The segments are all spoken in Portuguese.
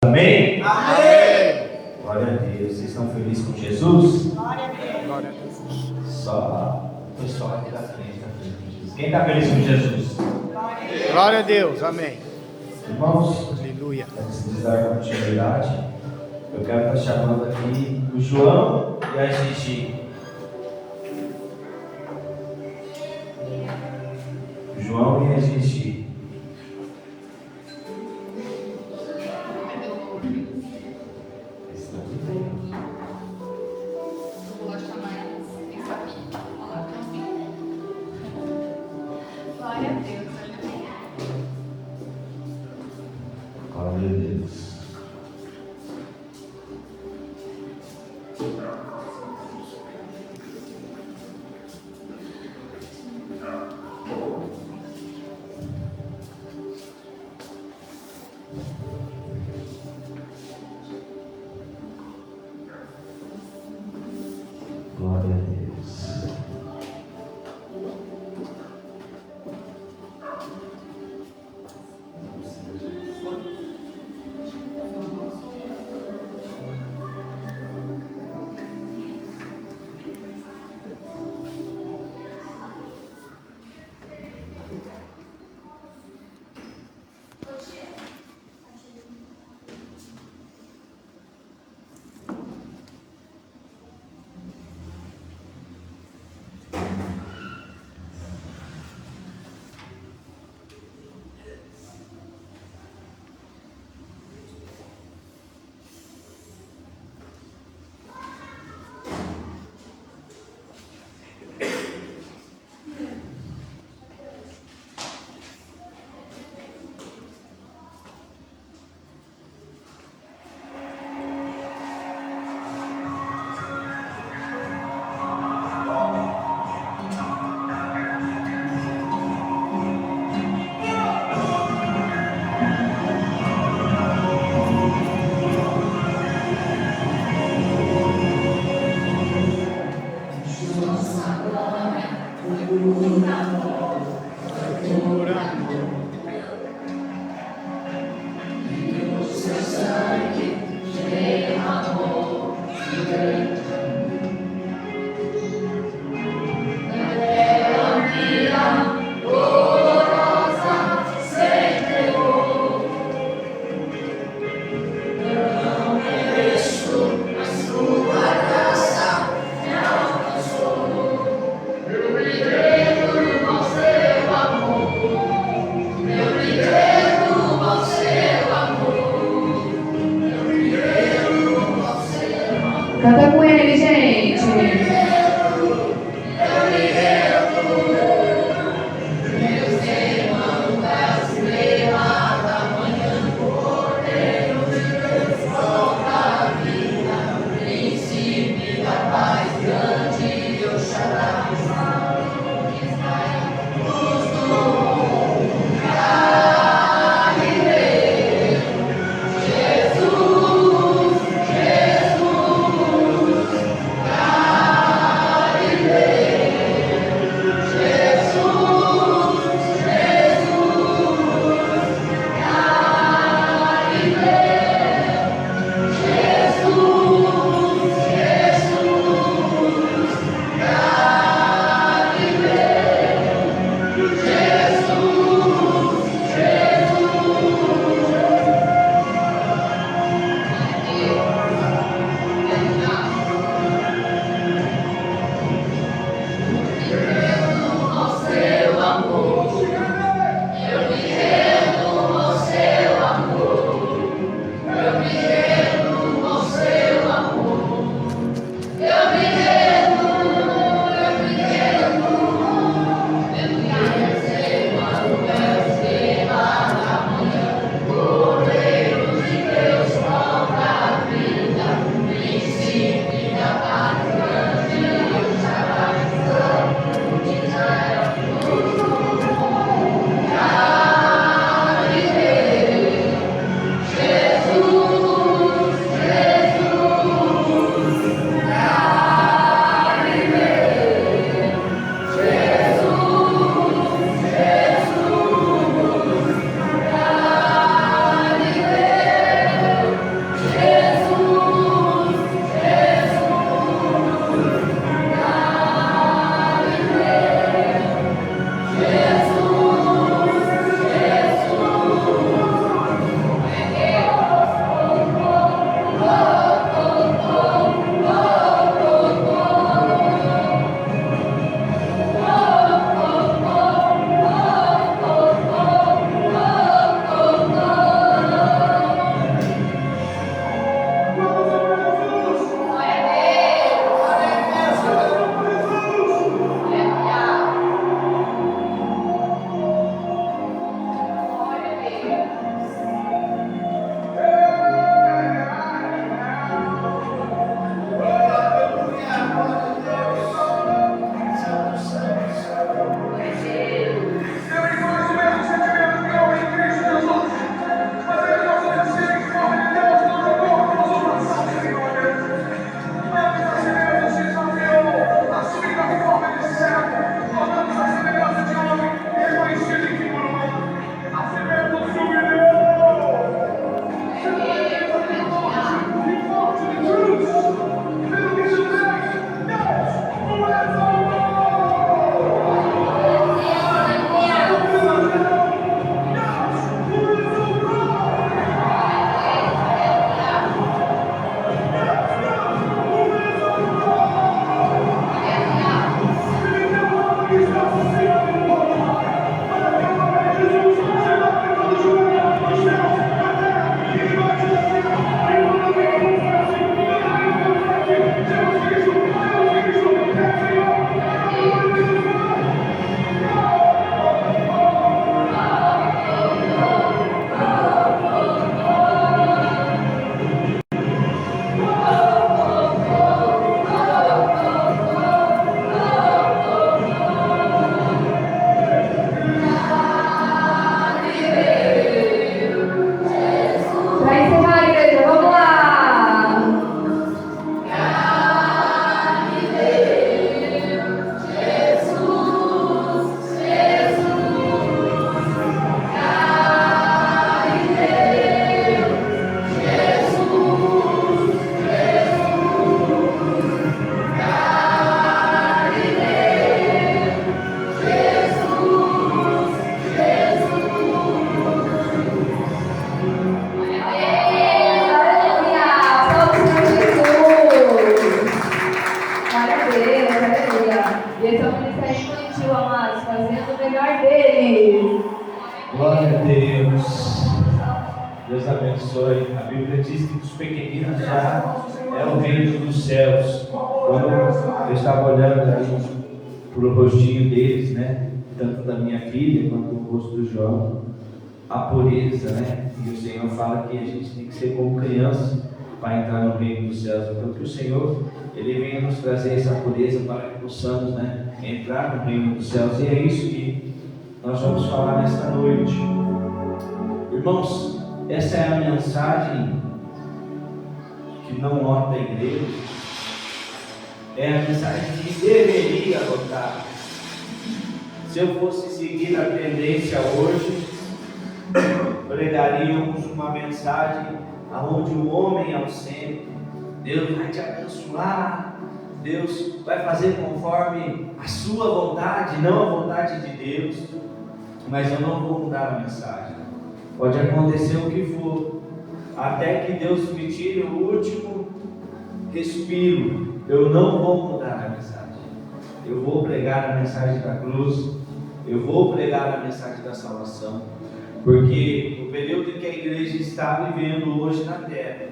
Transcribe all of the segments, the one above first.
Amém? Amém. Glória a Deus. Vocês estão felizes com Jesus? Glória a Deus. Glória a Deus. Só o pessoal aqui da frente está feliz com Jesus. Quem está feliz com Jesus? Glória a Deus. Amém. Irmãos, Aleluia. antes de dar continuidade, eu quero estar chamando aqui o João e a Gigi. O João e a Gigi. Glória a Deus. Glória a Deus. Glória a Deus. Canta com ele, gente. diz que dos pequeninos já é o reino dos céus. Quando eu estava olhando para o rostinho deles, né? Tanto da minha filha quanto o rosto do João, a pureza, né? E o Senhor fala que a gente tem que ser como criança para entrar no reino dos céus. Então que o Senhor, Ele venha nos trazer essa pureza para que possamos, né, entrar no reino dos céus. E é isso que nós vamos falar nesta noite. Irmãos, essa é a mensagem que não lota a igreja. É a mensagem que deveria lotar. Se eu fosse seguir a tendência hoje, pregaríamos uma mensagem aonde o homem é o centro. Deus vai te abençoar, Deus vai fazer conforme a sua vontade, não a vontade de Deus. Mas eu não vou mudar a mensagem. Pode acontecer o que for, até que Deus me tire o último respiro, eu não vou mudar a mensagem. Eu vou pregar a mensagem da cruz, eu vou pregar a mensagem da salvação, porque o período em que a igreja está vivendo hoje na terra,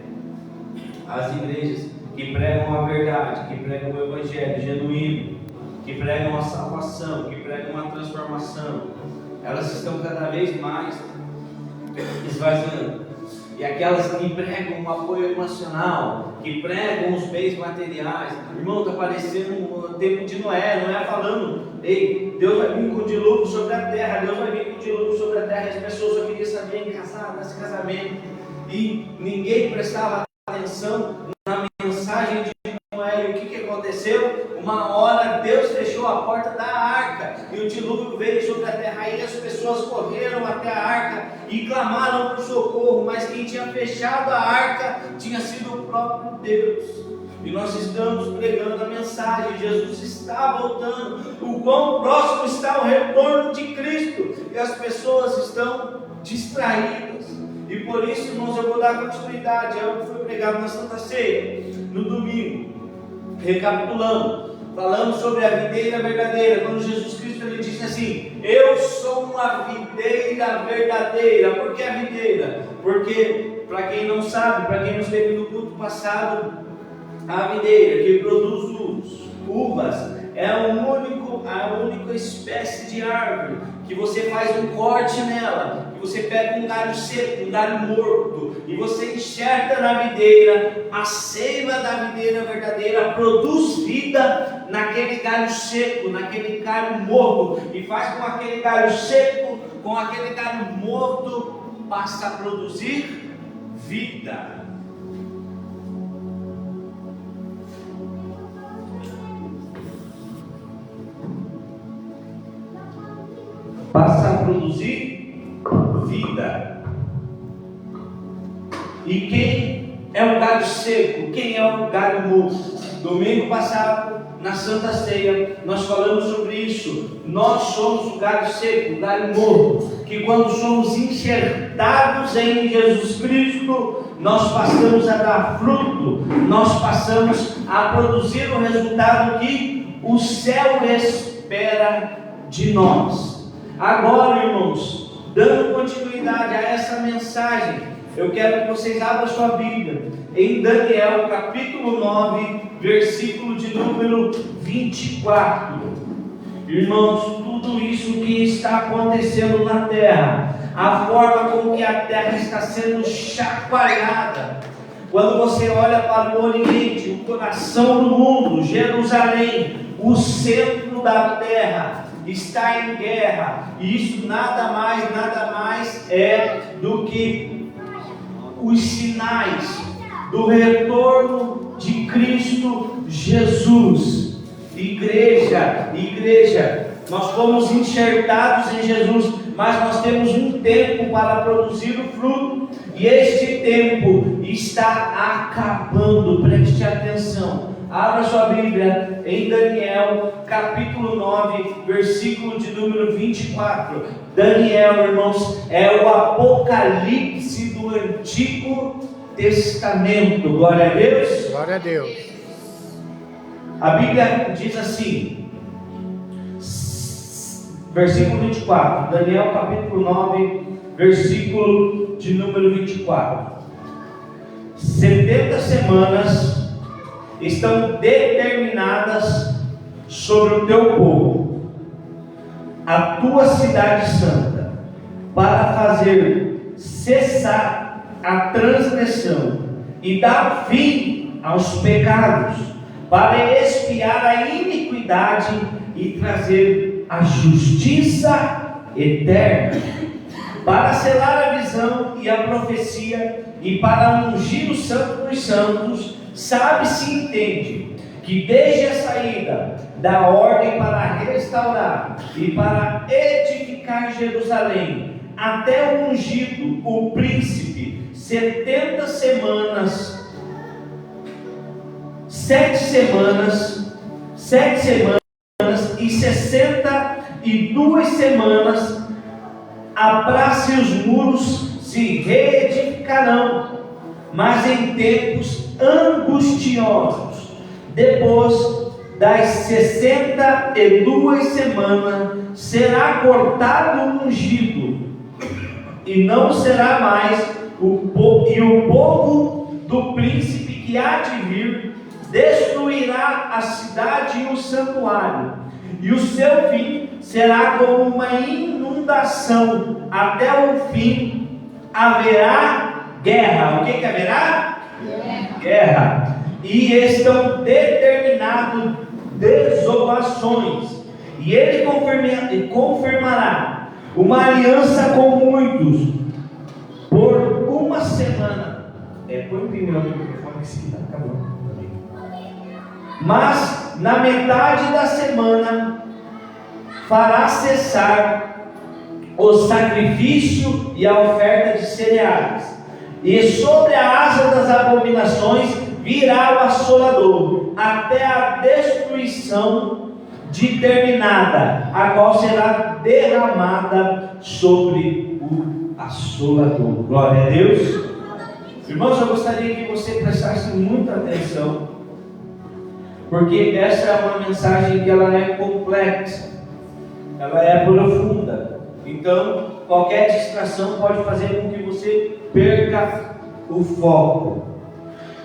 as igrejas que pregam a verdade, que pregam o evangelho genuíno, que pregam a salvação, que pregam a transformação, elas estão cada vez mais esvaziando. E aquelas que pregam um apoio emocional, que pregam os bens materiais, irmão, está parecendo o tempo de Noé falando, ei, Deus vai vir com o dilúvio sobre a terra, Deus vai vir com o dilúvio sobre a terra, e as pessoas só queriam saber em casar, nesse casamento, e ninguém prestava atenção na mensagem de Noé. E o que aconteceu? Uma hora Deus fechou a porta da arca, e o dilúvio veio sobre a terra, aí as pessoas correram até a arca, e clamaram por socorro, mas quem tinha fechado a arca tinha sido o próprio Deus. E nós estamos pregando a mensagem, Jesus está voltando, o quão próximo está o retorno de Cristo, e as pessoas estão distraídas. E por isso, irmãos, eu vou dar continuidade ao que foi pregado na Santa Ceia, no domingo, recapitulando, falando sobre a videira verdadeira, quando Jesus Cristo ele disse assim: eu sou uma videira verdadeira. Por que a videira? Porque, para quem não sabe, para quem não esteve no culto passado, a videira que produz uvas é a única espécie de árvore que você faz um corte nela, que você pega um galho seco, um galho morto, e você enxerta na videira. A seiva da videira verdadeira produz vida naquele galho seco, naquele galho morto, e faz com aquele galho seco, com aquele galho morto, passa a produzir vida. Passa a produzir vida. E quem é o galho seco? Quem é o galho morto? Domingo passado, na Santa Ceia, nós falamos sobre isso. Nós somos o galho seco, o galho morto, que quando somos enxertados em Jesus Cristo, nós passamos a dar fruto, nós passamos a produzir o resultado que o céu espera de nós. Agora, irmãos, dando continuidade a essa mensagem, eu quero que vocês abram sua Bíblia em Daniel capítulo 9, versículo de número 24. Irmãos, tudo isso que está acontecendo na terra, a forma como que a terra está sendo chacoalhada, quando você olha para o Oriente, o coração do mundo, Jerusalém, o centro da terra, está em guerra, e isso nada mais é do que os sinais do retorno de Cristo Jesus. Igreja, nós fomos enxertados em Jesus, mas nós temos um tempo para produzir o fruto, e este tempo está acabando. Preste atenção. Abra sua Bíblia em Daniel, capítulo 9, versículo de número 24. Daniel, irmãos, é o Apocalipse do Antigo Testamento. Glória a Deus. Glória a Deus. A Bíblia diz assim, versículo 24, Daniel, capítulo 9, versículo de número 24. 70 semanas estão determinadas sobre o teu povo, a tua cidade santa, para fazer cessar a transgressão e dar fim aos pecados, para expiar a iniquidade e trazer a justiça eterna, para selar a visão e a profecia e para ungir o santo dos santos. Sabe-se e entende que desde a saída da ordem para restaurar e para edificar Jerusalém até o ungido, o príncipe, 70 semanas, 7 semanas e 62 semanas, a praça e os muros se reedificarão, mas em tempos angustiosos. Depois das 62 semanas será cortado o ungido, e não será mais o povo do príncipe que há de vir destruirá a cidade e o santuário, e o seu fim será como uma inundação. Até o fim haverá guerra. O que haverá? Guerra. E estão determinadas desolações, e ele confirmará uma aliança com muitos por uma semana. Põe o pneu do microfone que se dá, acabou. Mas na metade da semana fará cessar o sacrifício e a oferta de cereais, e sobre a asa das abominações virá o assolador, até a destruição determinada, a qual será derramada sobre o assolador. Glória a Deus. Irmãos, eu gostaria que você prestasse muita atenção, porque essa é uma mensagem que ela é complexa, ela é profunda. Então, qualquer distração pode fazer com que você perca o foco.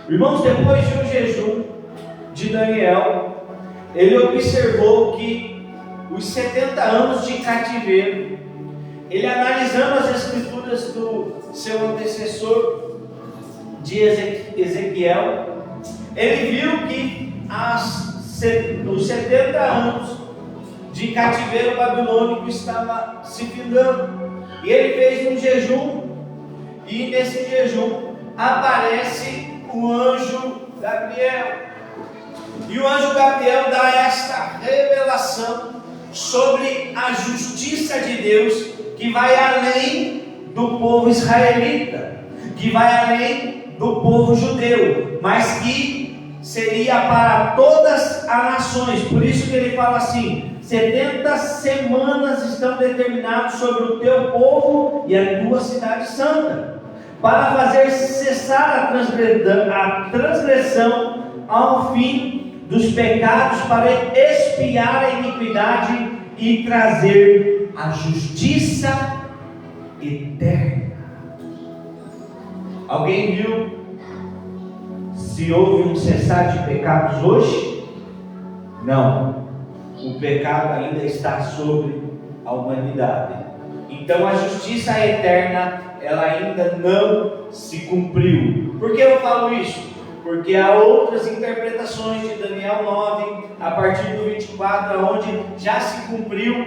Irmãos, depois de um jejum de Daniel, ele observou que os 70 anos de cativeiro, ele analisando as escrituras do seu antecessor de Ezequiel, ele viu que os 70 anos de cativeiro babilônico estava se findando, e ele fez um jejum, e nesse jejum aparece o anjo Gabriel, e o anjo Gabriel dá esta revelação sobre a justiça de Deus, que vai além do povo israelita, que vai além do povo judeu, mas que seria para todas as nações. Por isso que ele fala assim: 70 semanas estão determinadas sobre o teu povo e a tua cidade santa, para fazer cessar a transgressão ao fim dos pecados, para expiar a iniquidade e trazer a justiça eterna. Alguém viu se houve um cessar de pecados hoje? Não. O pecado ainda está sobre a humanidade. Então a justiça eterna, ela ainda não se cumpriu. Por que eu falo isso? Porque há outras interpretações de Daniel 9, a partir do 24, onde já se cumpriu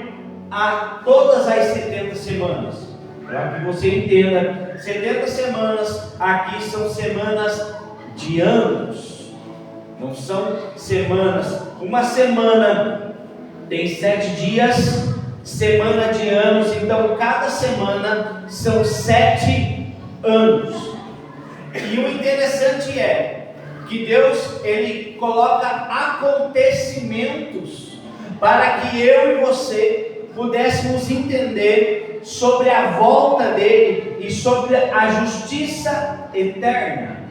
a todas as 70 semanas. Para que você entenda, 70 semanas aqui são semanas de anos, não são semanas. Uma semana tem 7 dias, semana de anos, então cada semana são 7 anos. E o interessante é que Deus, ele coloca acontecimentos para que eu e você pudéssemos entender sobre a volta dele e sobre a justiça eterna.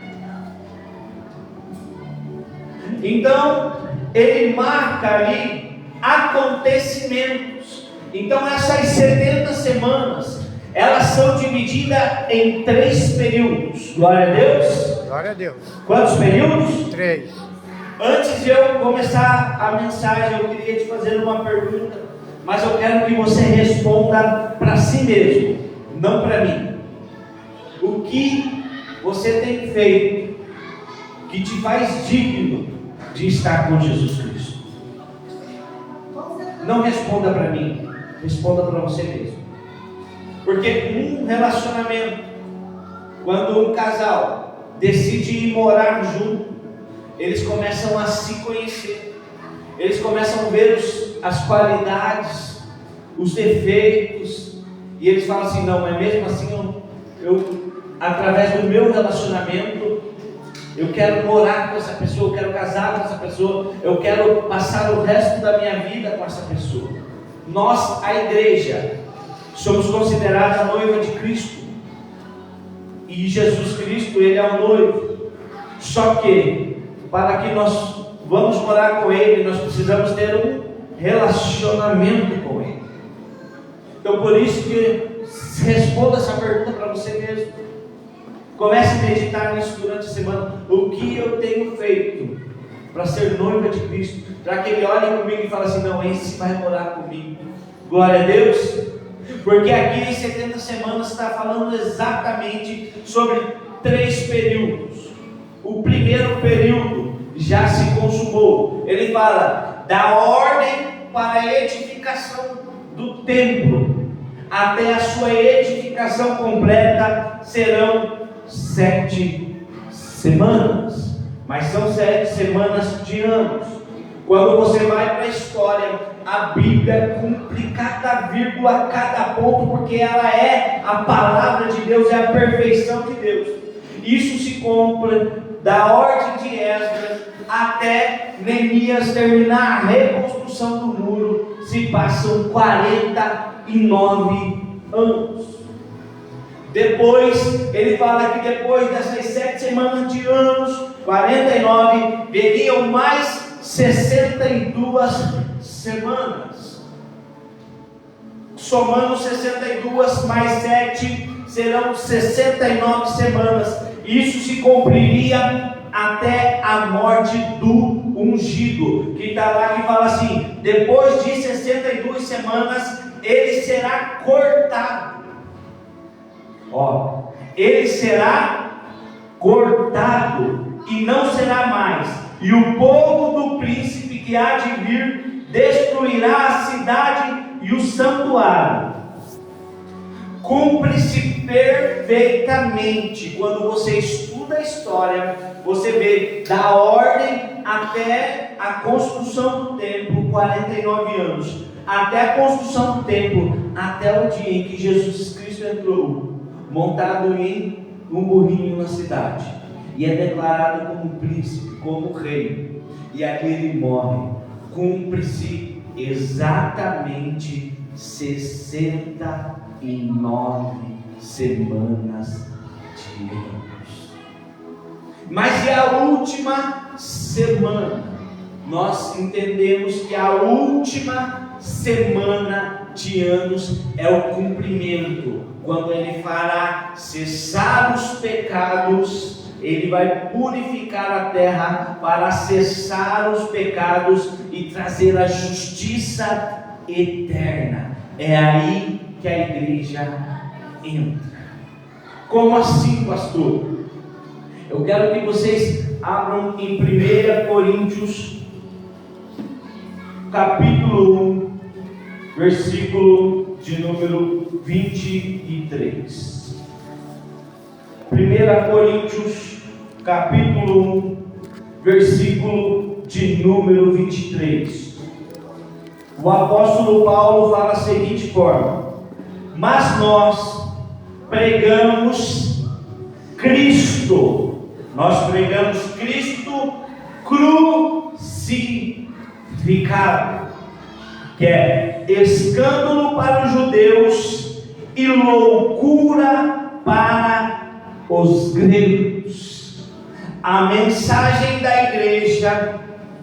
Então, ele marca ali acontecimentos. Então, essas 70 semanas, elas são divididas em 3 períodos. Glória a Deus. Glória a Deus. Quantos períodos? 3. Antes de eu começar a mensagem, eu queria te fazer uma pergunta, mas eu quero que você responda para si mesmo, não para mim. O que você tem feito que te faz digno de estar com Jesus Cristo? Não responda para mim, responda para você mesmo. Porque um relacionamento, quando um casal decide ir morar junto, eles começam a se conhecer, eles começam a ver as qualidades, os defeitos, e eles falam assim: não, mas mesmo assim eu através do meu relacionamento, eu quero morar com essa pessoa, eu quero casar com essa pessoa, eu quero passar o resto da minha vida com essa pessoa. Nós, a igreja, somos considerados a noiva de Cristo, e Jesus Cristo, Ele é o noivo. Só que, para que nós vamos morar com Ele, nós precisamos ter um relacionamento com Ele. Então, por isso que responda essa pergunta para você mesmo. Comece a meditar nisso durante a semana. O que eu tenho feito para ser noiva de Cristo? Para que Ele olhe comigo e fale assim: não, esse vai morar comigo. Glória a Deus. Porque aqui em 70 semanas está falando exatamente sobre 3 períodos. O primeiro período já se consumou. Ele fala da ordem para a edificação do templo. Até a sua edificação completa serão 7 semanas. Mas são 7 semanas de anos. Quando você vai para a história, a Bíblia cumpre cada vírgula, cada ponto, porque ela é a palavra de Deus, é a perfeição de Deus. Isso se cumpre da ordem de Esdras até Neemias terminar a reconstrução do muro. Se passam 49 anos. Depois, ele fala que depois dessas 7 semanas de anos, 49, veriam mais 62 semanas. Somando 62 mais 7, serão 69 semanas. Isso se cumpriria até a morte do ungido, que está lá, que fala assim: depois de 62 semanas, ele será cortado. Ele será cortado e não será mais. E o povo do príncipe que há de vir destruirá a cidade e o santuário. Cumpre-se perfeitamente. Quando você estuda a história, você vê da ordem até a construção do templo, 49 anos. Até a construção do templo, até o dia em que Jesus Cristo entrou, montado em um burrinho na cidade, e é declarado como príncipe, como rei, e aqui ele morre. Cumpre-se exatamente 69 semanas de anos. Mas e a última semana? Nós entendemos que a última semana de anos é o cumprimento, quando ele fará cessar os pecados. Ele vai purificar a terra para cessar os pecados e trazer a justiça eterna. É aí que a igreja entra. Como assim, pastor? Eu quero que vocês abram em 1 Coríntios, capítulo 1, versículo de número 23. 1 Coríntios, capítulo 1, versículo de número 23. O apóstolo Paulo fala da seguinte forma: mas nós pregamos Cristo, crucificado, que é escândalo para os judeus e loucura para os gregos. A mensagem da igreja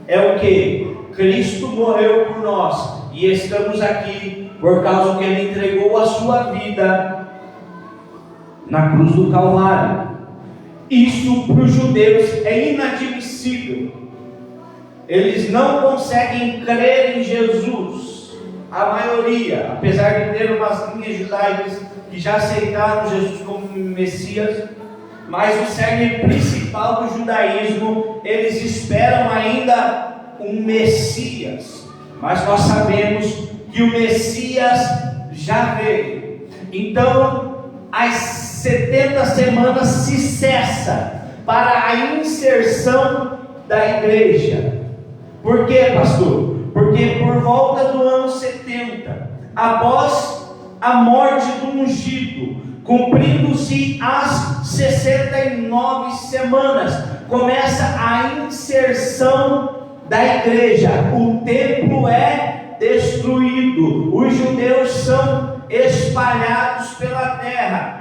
é o que? Cristo morreu por nós e estamos aqui por causa que Ele entregou a sua vida na cruz do Calvário. Isso para os judeus é inadmissível. Eles não conseguem crer em Jesus. A maioria, apesar de ter umas linhas judaicas que já aceitaram Jesus como Messias, mas o cerne principal do judaísmo, eles esperam ainda um Messias. Mas nós sabemos que o Messias já veio. Então, as 70 semanas se cessa para a inserção da igreja. Por quê, pastor? Porque por volta do ano 70, após a morte do ungido, cumprindo-se as 69 semanas, começa a inserção da igreja. O templo é destruído, os judeus são espalhados pela terra.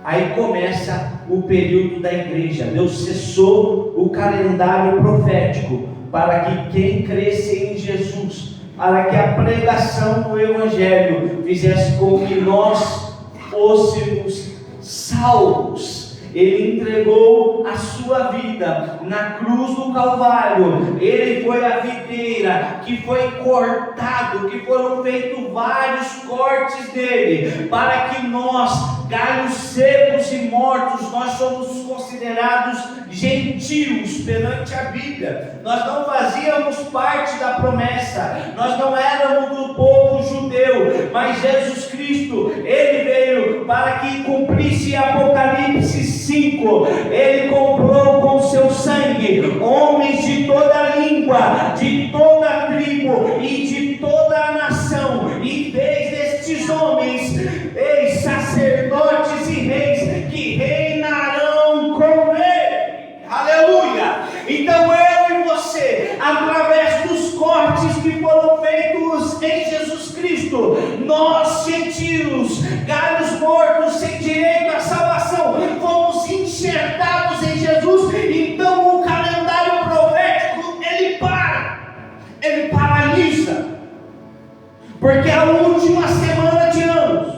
Aí começa o período da igreja. Deus cessou o calendário profético para que quem cresce em Jesus, para que a pregação do Evangelho fizesse com que nós fôssemos salvos. Ele entregou a sua vida na cruz do Calvário. Ele foi a videira que foi cortado, que foram feitos vários cortes dele, para que nós, galhos secos e mortos, nós somos considerados gentios perante a Bíblia. Nós não fazíamos parte da promessa, nós não éramos do povo judeu, mas Jesus Cristo, Ele veio para que cumprisse Apocalipse 5, Ele comprou com seu sangue homens de toda língua, de toda tribo e de toda a nação, e fez destes homens sacerdotes e reis que reinarão com Ele. Aleluia! Então eu e você, através dos cortes que foram feitos em Jesus Cristo, nós gentios, galhos mortos sem direito à salvação, fomos enxertados em Jesus. Então o calendário profético, ele paralisa, porque a última semana de anos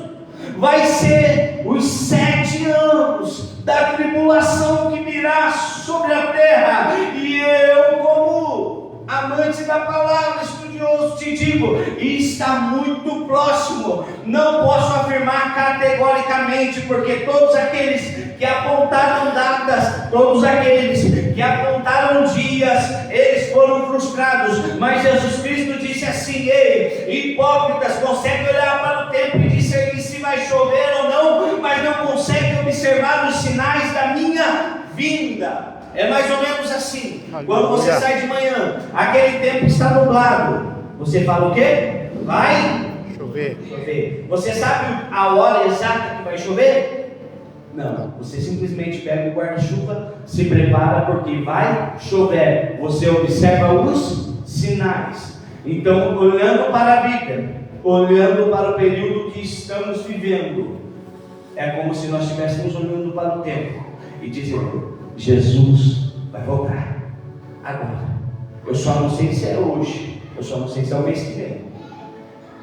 vai ser os 7 anos da tribulação que virá sobre a terra. E eu, como amante da palavra, estudioso, te digo, está muito próximo. Não posso afirmar categoricamente, porque todos aqueles que apontaram datas, todos aqueles que apontaram dias, eles foram frustrados. Mas Jesus Cristo disse assim: ei, hipócritas, conseguem olhar para o tempo e discernir se vai chover ou não, mas não conseguem observar os sinais da minha vinda. É mais ou menos assim. Quando você sai de manhã, aquele tempo está nublado, você fala o quê? Vai chover. Você sabe a hora exata que vai chover? Não, você simplesmente pega o guarda-chuva, se prepara porque vai chover. Você observa os sinais. Então, olhando para a Bíblia, olhando para o período que estamos vivendo, é como se nós estivéssemos olhando para o tempo e dizendo: Jesus vai voltar agora. Eu só não sei se é hoje, eu só não sei se é o mês que vem,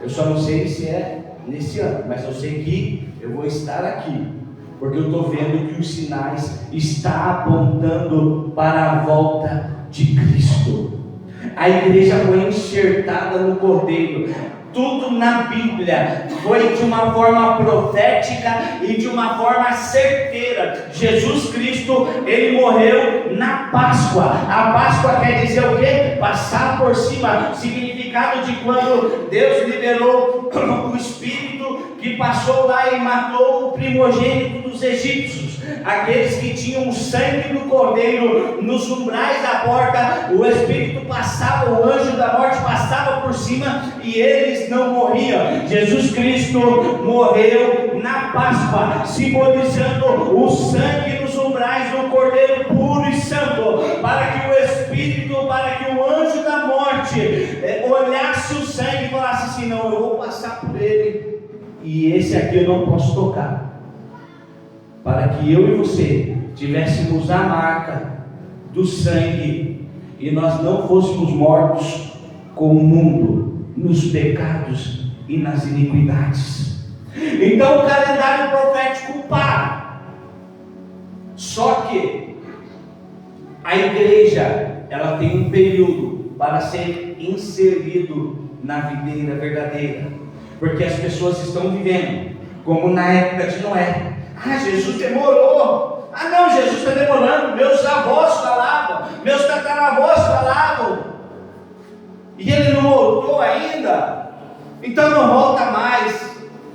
eu só não sei se é nesse ano, mas eu sei que eu vou estar aqui, porque eu estou vendo que os sinais estão apontando para a volta de Cristo. A igreja foi enxertada no Cordeiro. Tudo na Bíblia foi de uma forma profética e de uma forma certeira. Jesus Cristo, Ele morreu na Páscoa. A Páscoa quer dizer o quê? Passar por cima. Significado de quando Deus liberou o Espírito que passou lá e matou o primogênito dos egípcios. Aqueles que tinham o sangue do Cordeiro nos umbrais da porta, o Espírito passava, o anjo da morte passava por cima e eles não morriam. Jesus Cristo morreu na Páscoa, simbolizando o sangue nos umbrais do Cordeiro puro e santo, para que o Espírito, para que o anjo da morte olhasse o sangue e falasse assim: não, eu vou passar por ele e esse aqui eu não posso tocar. Para que eu e você tivéssemos a marca do sangue e nós não fôssemos mortos com o mundo, nos pecados e nas iniquidades. Então o calendário profético para. Só que a igreja, ela tem um período para ser inserido na videira verdadeira, porque as pessoas estão vivendo como na época de Noé. Jesus demorou. Não, Jesus está demorando. Meus avós falavam, meus tataravós falavam, e ele não voltou ainda, então não volta mais.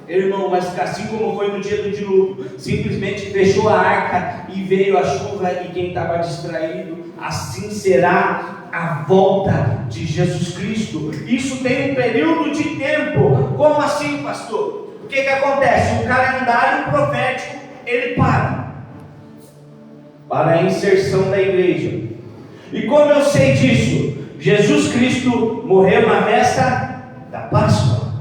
Irmão, mas assim como foi no dia do dilúvio, simplesmente fechou a arca e veio a chuva, e quem estava distraído, assim será a volta de Jesus Cristo. Isso tem um período de tempo. Como assim, pastor? O que acontece? O calendário profético, ele para a inserção da igreja. E como eu sei disso? Jesus Cristo morreu na festa da Páscoa,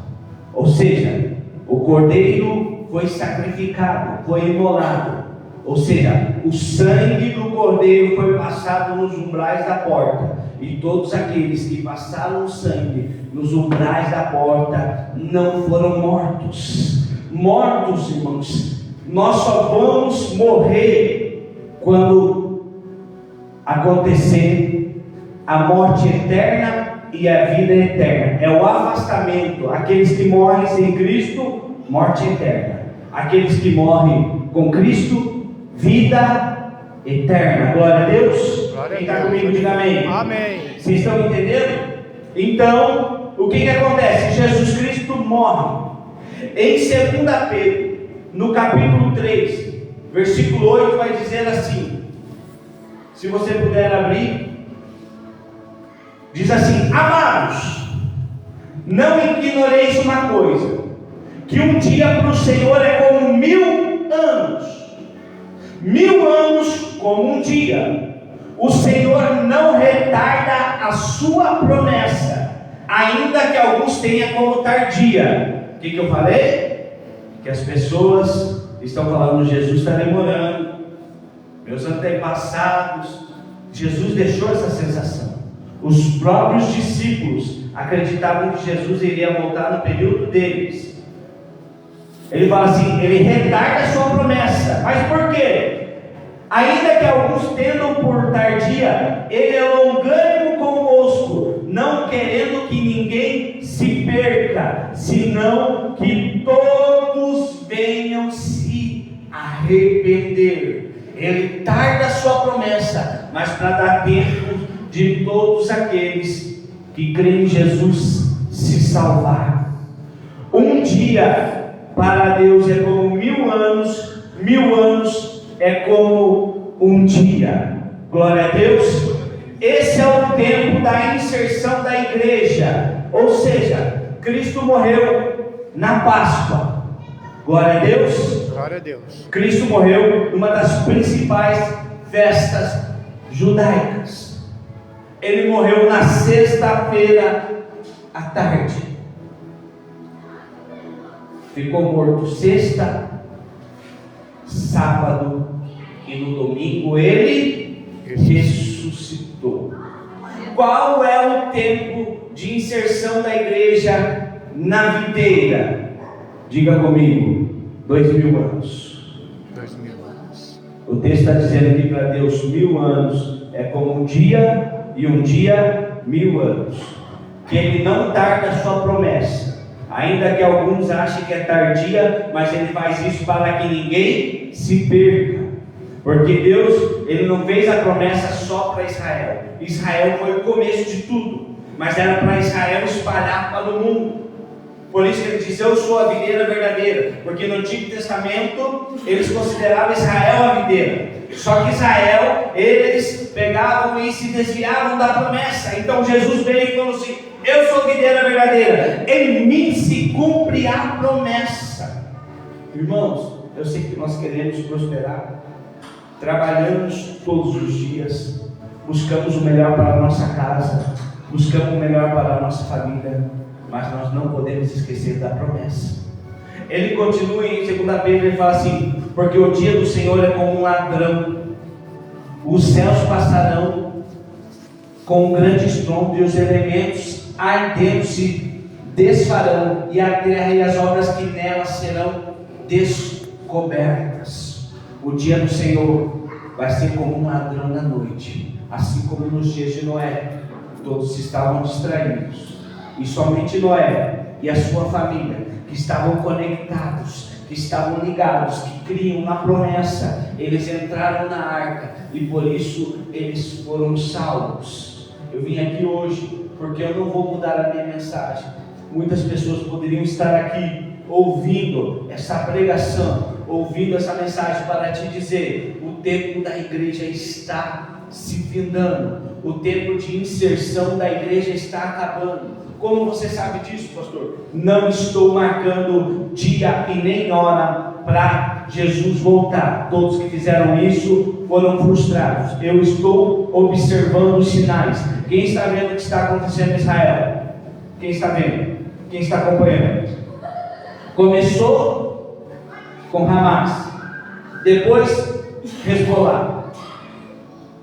ou seja, o cordeiro foi sacrificado, foi imolado, ou seja, o sangue do cordeiro foi passado nos umbrais da porta, e todos aqueles que passaram o sangue nos umbrais da porta não foram mortos. Mortos, irmãos, nós só vamos morrer quando acontecer a morte eterna e a vida eterna. É o afastamento. Aqueles que morrem sem Cristo, morte eterna. Aqueles que morrem com Cristo, vida eterna. Glória a Deus. Glória Quem a está Deus. comigo, diga amém. Amém. Vocês estão entendendo? Então, o que acontece? Jesus Cristo morre. Em 2 Pedro, no capítulo 3, versículo 8, vai dizer assim, se você puder abrir, diz assim: amados, não ignoreis uma coisa, que um dia para o Senhor é como 1000 anos, 1000 anos como um dia. O Senhor não retarda a sua promessa, ainda que alguns tenham como tardia. O que eu falei? Que as pessoas estão falando, Jesus está demorando, meus antepassados. Jesus deixou essa sensação. Os próprios discípulos acreditavam que Jesus iria voltar no período deles. Ele fala assim, ele retarda a sua promessa. Mas por quê? Ainda que alguns tendam por tardia, ele é longânimo convosco, não querendo que ninguém se perca, senão que todos venham se arrepender. Ele tarda a sua promessa, mas para dar tempo de todos aqueles que creem em Jesus se salvar. Um dia para Deus é como 1000 anos, 1000 anos é como um dia. Glória a Deus. Esse é o tempo da inserção da igreja, ou seja, Cristo morreu na Páscoa. Glória a Deus. Glória a Deus. Cristo morreu numa das principais festas judaicas. Ele morreu na sexta-feira à tarde. Ficou morto sexta, sábado e no domingo ele ressuscitou. Qual é o tempo de inserção da igreja na videira? Diga comigo, 2000 anos. 2000 anos. O texto está dizendo aqui para Deus, 1000 anos é como um dia, e um dia 1000 anos. Que ele não tarda a sua promessa, ainda que alguns achem que é tardia, mas ele faz isso para que ninguém se perca. Porque Deus, ele não fez a promessa só para Israel. Israel foi o começo de tudo, mas era para Israel espalhar para o mundo. Por isso que ele diz, eu sou a videira verdadeira. Porque no Antigo Testamento eles consideravam Israel a videira. Só que Israel, eles pegavam e se desviavam da promessa. Então Jesus veio e falou assim, eu sou a videira verdadeira, em mim se cumpre a promessa. Irmãos, eu sei que nós queremos prosperar, trabalhamos todos os dias, buscamos o melhor para a nossa casa, buscamos o melhor para a nossa família, mas nós não podemos esquecer da promessa. Ele continua em 2 Pedro, ele fala assim, porque o dia do Senhor é como um ladrão, os céus passarão com um grande estrondo, e os elementos ardendo se desfarão, e a terra e as obras que nela serão descobertas. O dia do Senhor vai ser como um ladrão na noite, assim como nos dias de Noé. Todos estavam distraídos, e somente Noé e a sua família, que estavam conectados, que estavam ligados, que criam na promessa, eles entraram na arca, e por isso eles foram salvos. Eu vim aqui hoje, porque eu não vou mudar a minha mensagem. Muitas pessoas poderiam estar aqui, ouvindo essa pregação, ouvindo essa mensagem, para te dizer: o tempo da igreja está se findando, o tempo de inserção da igreja está acabando. Como você sabe disso, pastor? Não estou marcando dia e nem hora para Jesus voltar. Todos que fizeram isso foram frustrados. Eu estou observando os sinais. Quem está vendo o que está acontecendo em Israel? Quem está vendo? Quem está acompanhando? Começou com Hamas, depois Hezbollah.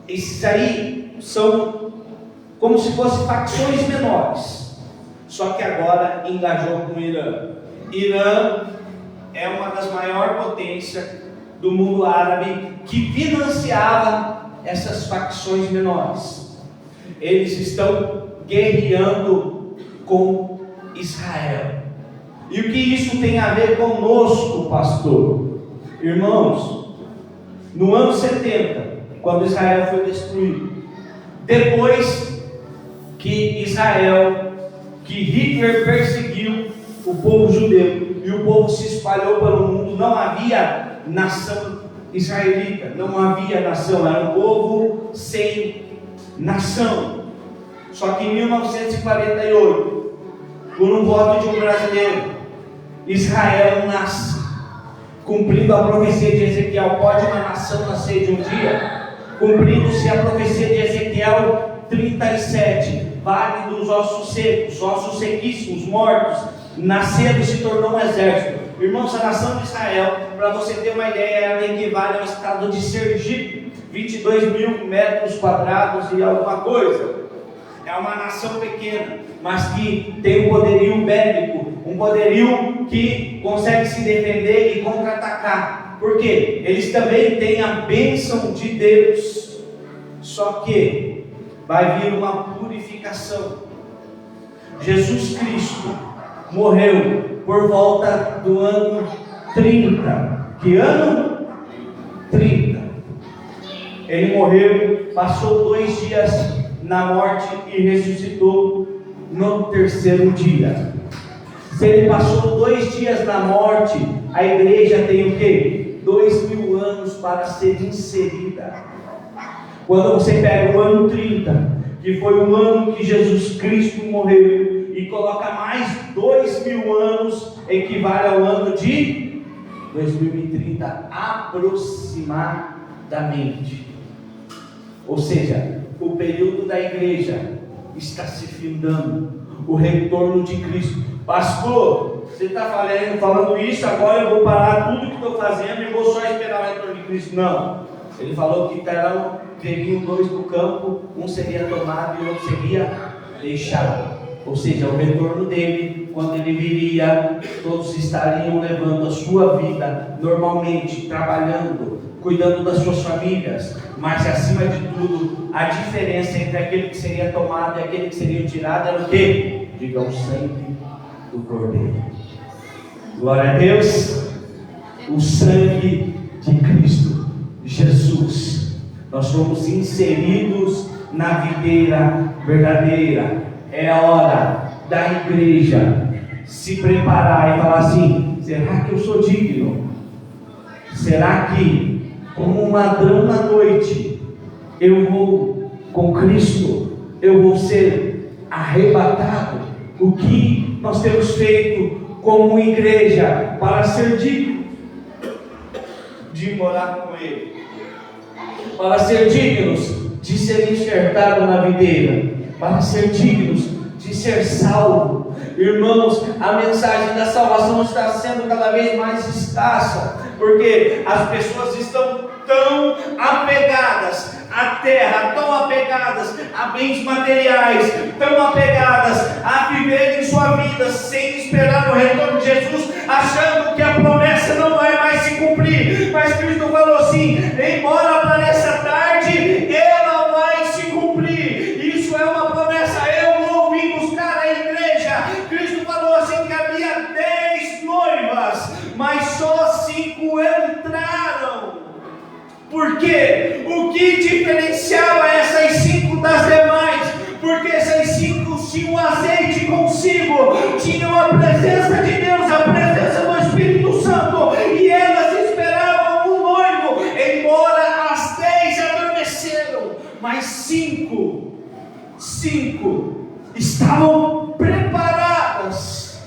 Esses aí são como se fossem facções menores, só que agora engajou com o Irã. Irã é uma das maiores potências do mundo árabe, que financiava essas facções menores. Eles estão guerreando com Israel. E o que isso tem a ver conosco, pastor? Irmãos, no ano 70, quando Israel foi destruído, depois que Hitler perseguiu o povo judeu e o povo se espalhou pelo mundo, não havia nação israelita, não havia nação, era um povo sem nação. Só que em 1948, por um voto de um brasileiro, Israel nasce, cumprindo a profecia de Ezequiel. Pode uma nação nascer de um dia? Cumprindo-se a profecia de Ezequiel 37, vale dos ossos secos, ossos sequíssimos, mortos, nascendo se tornou um exército. Irmãos, a nação de Israel, para você ter uma ideia, ela equivale ao estado de Sergipe, 22 mil metros quadrados e alguma coisa. É uma nação pequena, mas que tem um poderio bélico, um poderio que consegue se defender e contra-atacar. Por quê? Eles também têm a bênção de Deus. Só que vai vir uma purificação. Jesus Cristo morreu por volta do ano 30. Que ano? 30. Ele morreu, passou 2 dias na morte e ressuscitou no 3º dia. Se ele passou 2 dias na morte, a igreja tem o quê? 2000 anos para ser inserida. Quando você pega o ano 30, que foi o ano que Jesus Cristo morreu, e coloca mais 2000 anos, equivale ao ano de 2030 aproximadamente. Ou seja, o período da igreja está se findando, o retorno de Cristo. Pastor, você está falando isso, agora eu vou parar tudo que estou fazendo e vou só esperar o retorno de Cristo. Não, ele falou que teriam 2 no campo, um seria tomado e outro seria deixado. Ou seja, o retorno dele, quando ele viria, todos estariam levando a sua vida normalmente, trabalhando, cuidando das suas famílias, mas acima de tudo, a diferença entre aquele que seria tomado e aquele que seria tirado era o quê? Diga, o sangue do Cordeiro. Glória a Deus. O sangue de Cristo Jesus. Nós fomos inseridos na videira verdadeira. É a hora da igreja se preparar e falar assim: será que eu sou digno? Será que, como um ladrão na noite, eu vou com Cristo, eu vou ser arrebatado? O que nós temos feito como igreja para ser digno de morar com Ele, para ser dignos de ser enxertados na videira, para ser dignos de ser salvo? Irmãos, a mensagem da salvação está sendo cada vez mais escassa, porque as pessoas estão tão apegadas à terra, tão apegadas a bens materiais, tão apegadas a viver em sua vida sem esperar o retorno de Jesus, achando que a promessa não vai mais se cumprir. Mas Cristo falou assim: embora pareça tarde, ela vai se cumprir. Isso é uma promessa. Eu vou vir buscar a igreja. Cristo falou assim que havia 10 noivas, mas só 5 entraram. Por quê? O que diferenciava essas 5 das demais? Porque essas 5 tinham azeite consigo, tinham a presença de Deus, a presença do Espírito Santo, e elas esperavam o noivo, embora as 10 adormeceram, mas 5 estavam preparadas.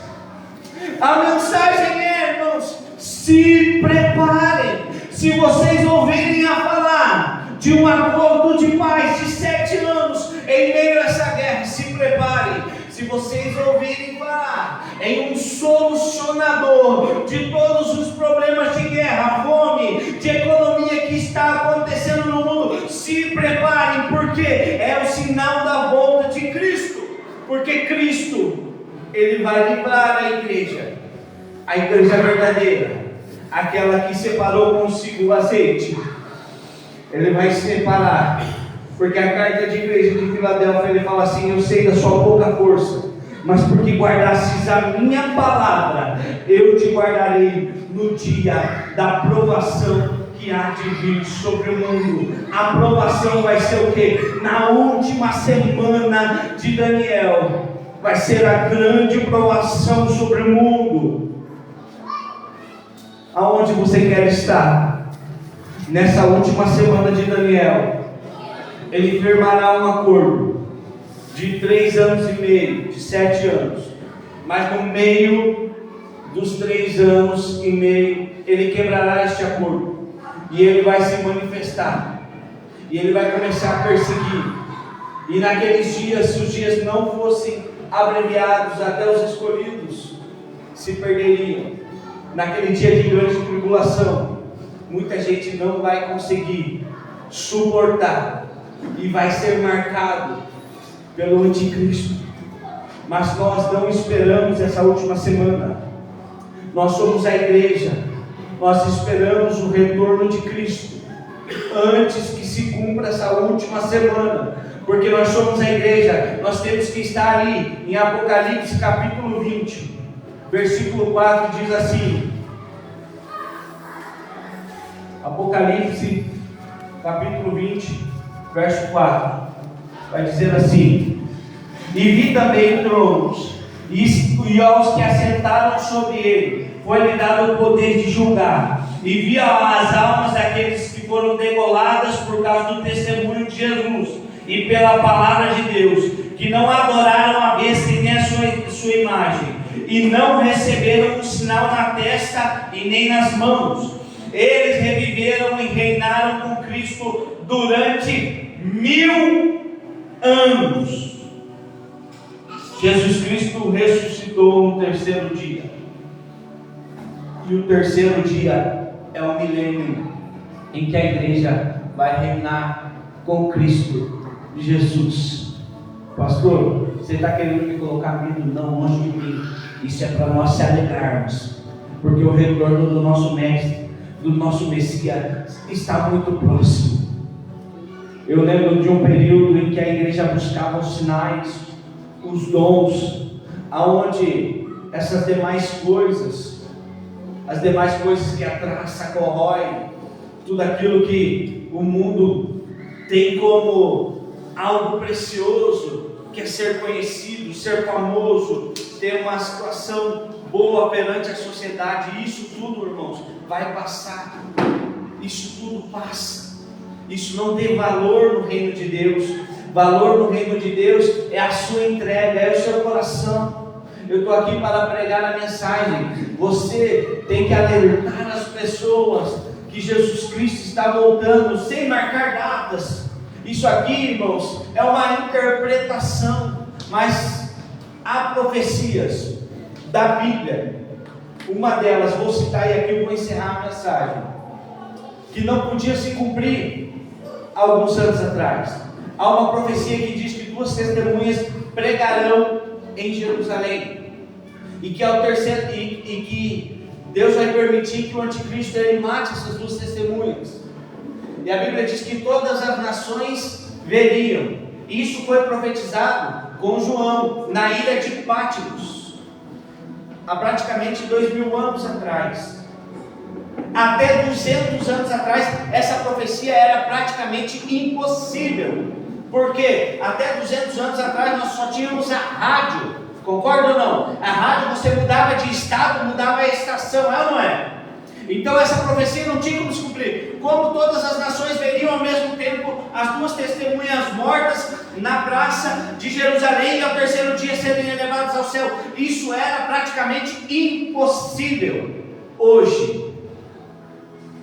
A mensagem é, irmãos, se preparem. Se vocês ouvirem a falar de um acordo de paz de 7 anos em meio a essa guerra, se preparem. Se vocês ouvirem falar em um solucionador de todos os problemas de guerra, fome, de economia que está acontecendo no mundo, se preparem, porque é o sinal da volta de Cristo. Porque Cristo, Ele vai livrar a igreja verdadeira, aquela que separou consigo o azeite. Ele vai separar, porque a carta de igreja de Filadélfia, ele fala assim: eu sei da sua pouca força, mas porque guardasses a minha palavra, eu te guardarei no dia da provação que há de vir sobre o mundo. A provação vai ser o quê? Na última semana de Daniel, vai ser a grande provação sobre o mundo. Aonde você quer estar? Nessa última semana de Daniel, ele firmará um acordo de 3 anos e meio, de 7 anos, mas no meio dos 3 anos e meio, ele quebrará este acordo, e ele vai se manifestar, e ele vai começar a perseguir, e naqueles dias, se os dias não fossem abreviados, até os escolhidos se perderiam. Naquele dia de grande tribulação, muita gente não vai conseguir suportar e vai ser marcado pelo anticristo. Mas nós não esperamos essa última semana. Nós somos a igreja. Nós esperamos o retorno de Cristo antes que se cumpra essa última semana, porque nós somos a igreja. Nós temos que estar ali em Apocalipse capítulo 20, versículo 4, diz assim. Apocalipse capítulo 20, verso 4, vai dizer assim: e vi também tronos, e aos que assentaram sobre ele foi-lhe dado o poder de julgar, e vi as almas daqueles que foram degoladas por causa do testemunho de Jesus e pela palavra de Deus, que não adoraram a besta e nem a sua imagem, e não receberam um sinal na testa e nem nas mãos. Eles reviveram e reinaram com Cristo durante 1000 anos. Jesus Cristo ressuscitou no 3º dia. E o 3º dia é o milênio em que a igreja vai reinar com Cristo Jesus. Pastor, você está querendo me colocar medo? Não, longe de mim. Isso é para nós se alegrarmos, porque o retorno do nosso Mestre, do nosso Messias, está muito próximo. Eu lembro de um período em que a igreja buscava os sinais, os dons, aonde essas demais coisas, as demais coisas que a traça corrói, tudo aquilo que o mundo tem como algo precioso, que é ser conhecido, ser famoso, ter uma situação boa perante a sociedade. Isso tudo, irmãos, vai passar. Isso tudo passa. Isso não tem valor no reino de Deus. Valor no reino de Deus é a sua entrega, é o seu coração. Eu estou aqui para pregar a mensagem. Você tem que alertar as pessoas que Jesus Cristo está voltando, sem marcar datas. Isso aqui, irmãos, é uma interpretação, mas há profecias da Bíblia. Uma delas, vou citar e aqui eu vou encerrar a mensagem, que não podia se cumprir alguns anos atrás. Há uma profecia que diz que 2 testemunhas pregarão em Jerusalém, e que ao terceiro e que Deus vai permitir que o anticristo ele mate essas 2 testemunhas. E a Bíblia diz que todas as nações veriam. Isso foi profetizado com João na ilha de Patmos, há praticamente 2000 anos atrás. Até 200 anos atrás, essa profecia era praticamente impossível. Porque até 200 anos atrás nós só tínhamos a rádio. Concorda ou não? A rádio você mudava de estado, mudava a estação, é ou não é? Então essa profecia não tinha como se cumprir. Como todas as nações veriam ao mesmo tempo as 2 testemunhas mortas na praça de Jerusalém e ao terceiro dia serem elevadas ao céu. Isso era praticamente impossível. Hoje,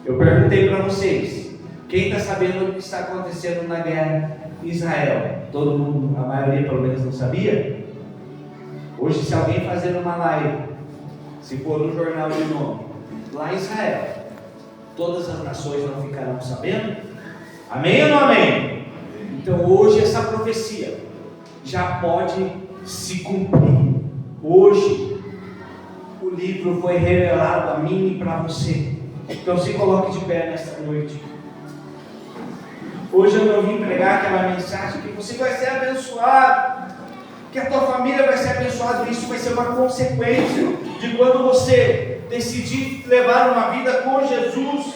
eu perguntei para vocês, quem está sabendo o que está acontecendo na guerra em Israel? Todo mundo, a maioria pelo menos não sabia? Hoje, se alguém fazer uma live, se for no jornal de nome, lá em Israel, todas as nações não ficarão sabendo? Amém ou não amém? Então hoje essa profecia já pode se cumprir. Hoje o livro foi revelado a mim e para você. Então se coloque de pé nesta noite. Hoje eu não vim pregar aquela mensagem que você vai ser abençoado, que a tua família vai ser abençoada. Isso vai ser uma consequência de quando você decidir levar uma vida com Jesus.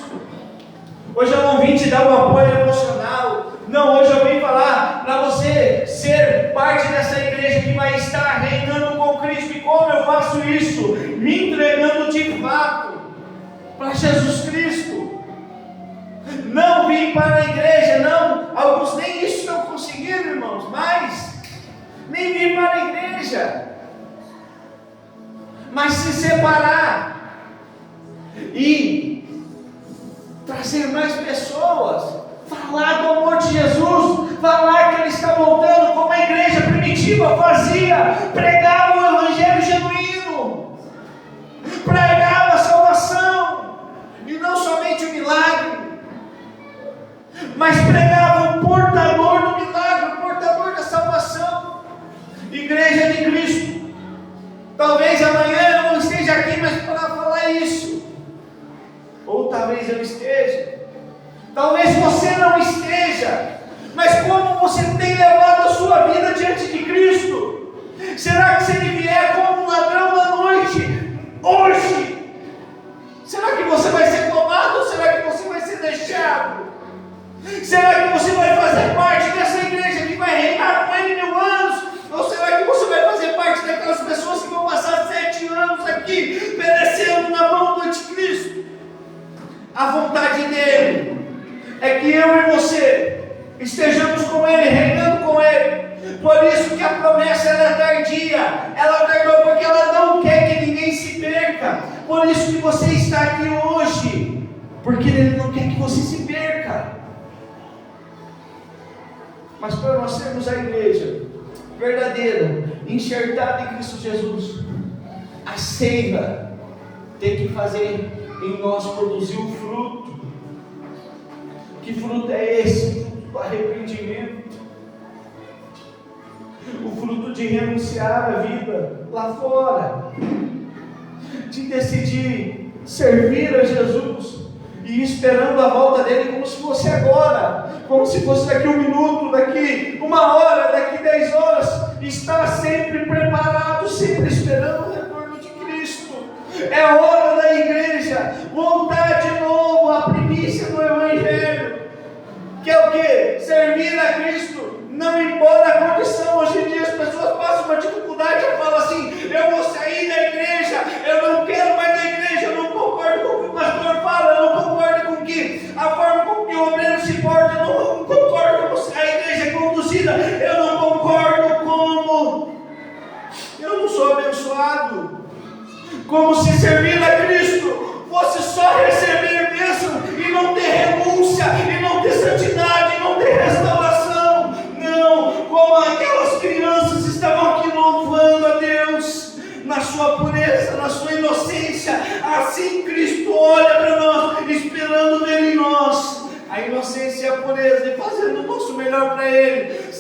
Hoje eu não vim te dar um apoio emocional. Não, hoje eu vim falar para você ser parte dessa igreja que vai estar reinando com Cristo. E como eu faço isso? Me entregando de fato para Jesus Cristo. Não vim para a igreja, não. Alguns nem isso estão conseguindo, irmãos, mas nem vim para a igreja. Mas se separar e trazer mais pessoas, falar do amor de Jesus, falar que Ele está voltando, como a igreja primitiva fazia, pregava o evangelho genuíno, pregava a salvação, e não somente o milagre, mas pregava o portador do milagre, o portador da salvação. Igreja de Cristo, talvez amanhã eu não esteja aqui mais para falar isso, ou talvez eu esteja, talvez você não esteja, mas como você tem levado a sua vida diante de Cristo? Será que se Ele vier como um ladrão da noite, hoje, será que você vai ser tomado ou será que você vai ser deixado? Será que você vai fazer parte dessa igreja que vai reinar com Ele 1000 anos? Ou será que você vai fazer parte daquelas pessoas que vão passar 7 anos aqui perecendo na mão do anticristo? A vontade dele é que eu e você estejamos com Ele, reinando com Ele. Por isso que a promessa ela é tardia. Ela tardou porque ela não quer que ninguém se perca. Por isso que você está aqui hoje, porque Ele não quer que você se perca. Mas para nós sermos a igreja verdadeira, enxertada em Cristo Jesus, a seiva tem que fazer em nós produzir um fruto. Que fruto é esse? O fruto do arrependimento, o fruto de renunciar à vida lá fora, de decidir servir a Jesus e esperando a volta dele como se fosse agora, como se fosse daqui 1 minuto, daqui 1 hora, daqui 10 horas. Está sempre preparado, sempre esperando o retorno de Cristo. É hora da igreja voltar de novo à primícia do Evangelho, que é o que? Servir a Cristo, não importa a condição. Hoje em dia as pessoas passam uma dificuldade e falam assim: eu vou sair da igreja, eu não quero mais da igreja, eu não concordo com o que o pastor fala, eu não concordo com a forma com que o obreiro se porta, eu não concordo com a igreja é conduzida, eu não concordo como eu não sou abençoado, como se servir a Cristo fosse só receber bênção e não ter renúncia, e não ter santidade, e não ter restauração. Não, como aquelas crianças estavam aqui louvando a Deus na sua pureza, na sua inocência, assim Cristo olha para nós, esperando ver em nós a inocência e a pureza, e faz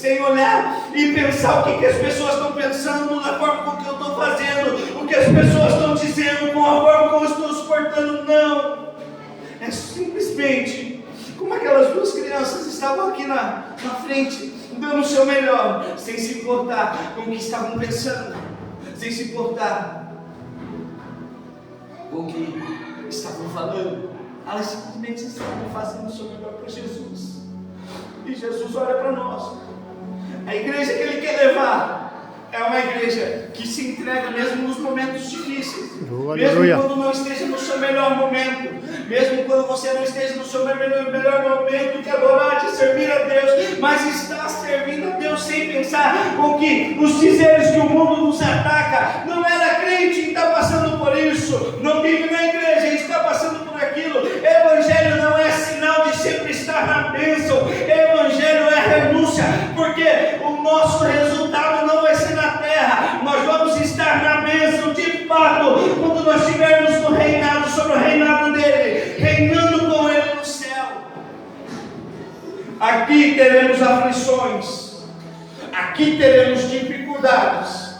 sem olhar e pensar o que as pessoas estão pensando, na forma como que eu estou fazendo, o que as pessoas estão dizendo, com a forma como eu estou se portando. Não, é simplesmente como aquelas duas crianças estavam aqui na frente, dando o seu melhor, sem se importar com o que estavam pensando, sem se importar com o que estavam falando. Elas simplesmente estavam fazendo o seu melhor para Jesus. E Jesus olha para nós. A igreja que Ele quer levar é uma igreja que se entrega mesmo nos momentos difíceis, mesmo quando não esteja no seu melhor momento, mesmo quando você não esteja no seu melhor momento de adorar, de servir a Deus, mas está servindo a Deus sem pensar com que os dizeres que o mundo nos ataca. Não era crente e está passando por isso, não vive na igreja e está passando por aquilo. Evangelho não é sinal de sempre estar na bênção. Evangelho é renúncia, porque o nosso resultado não vai ser na terra, nós vamos estar na bênção de fato quando nós estivermos no reinado, sobre o reinado dele, reinando com ele no céu. Aqui teremos aflições, aqui teremos dificuldades,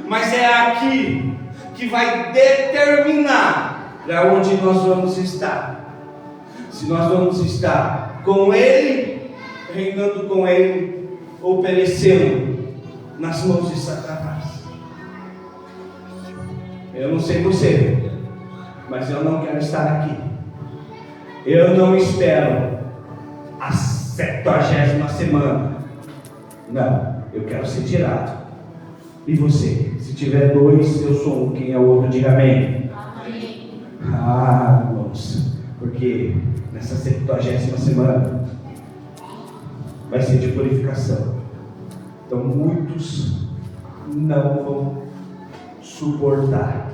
mas é aqui que vai determinar para onde nós vamos estar. Se nós vamos estar com ele, reinando com ele, ou perecendo nas mãos de Satanás. Eu não sei você, mas eu não quero estar aqui. Eu não espero a 70ª semana. Não, eu quero ser tirado. E você? Se tiver dois, eu sou um. Quem é o outro, diga amém. Amém. Ah, irmãos, porque nessa 70ª semana vai ser de purificação. Então muitos não vão suportar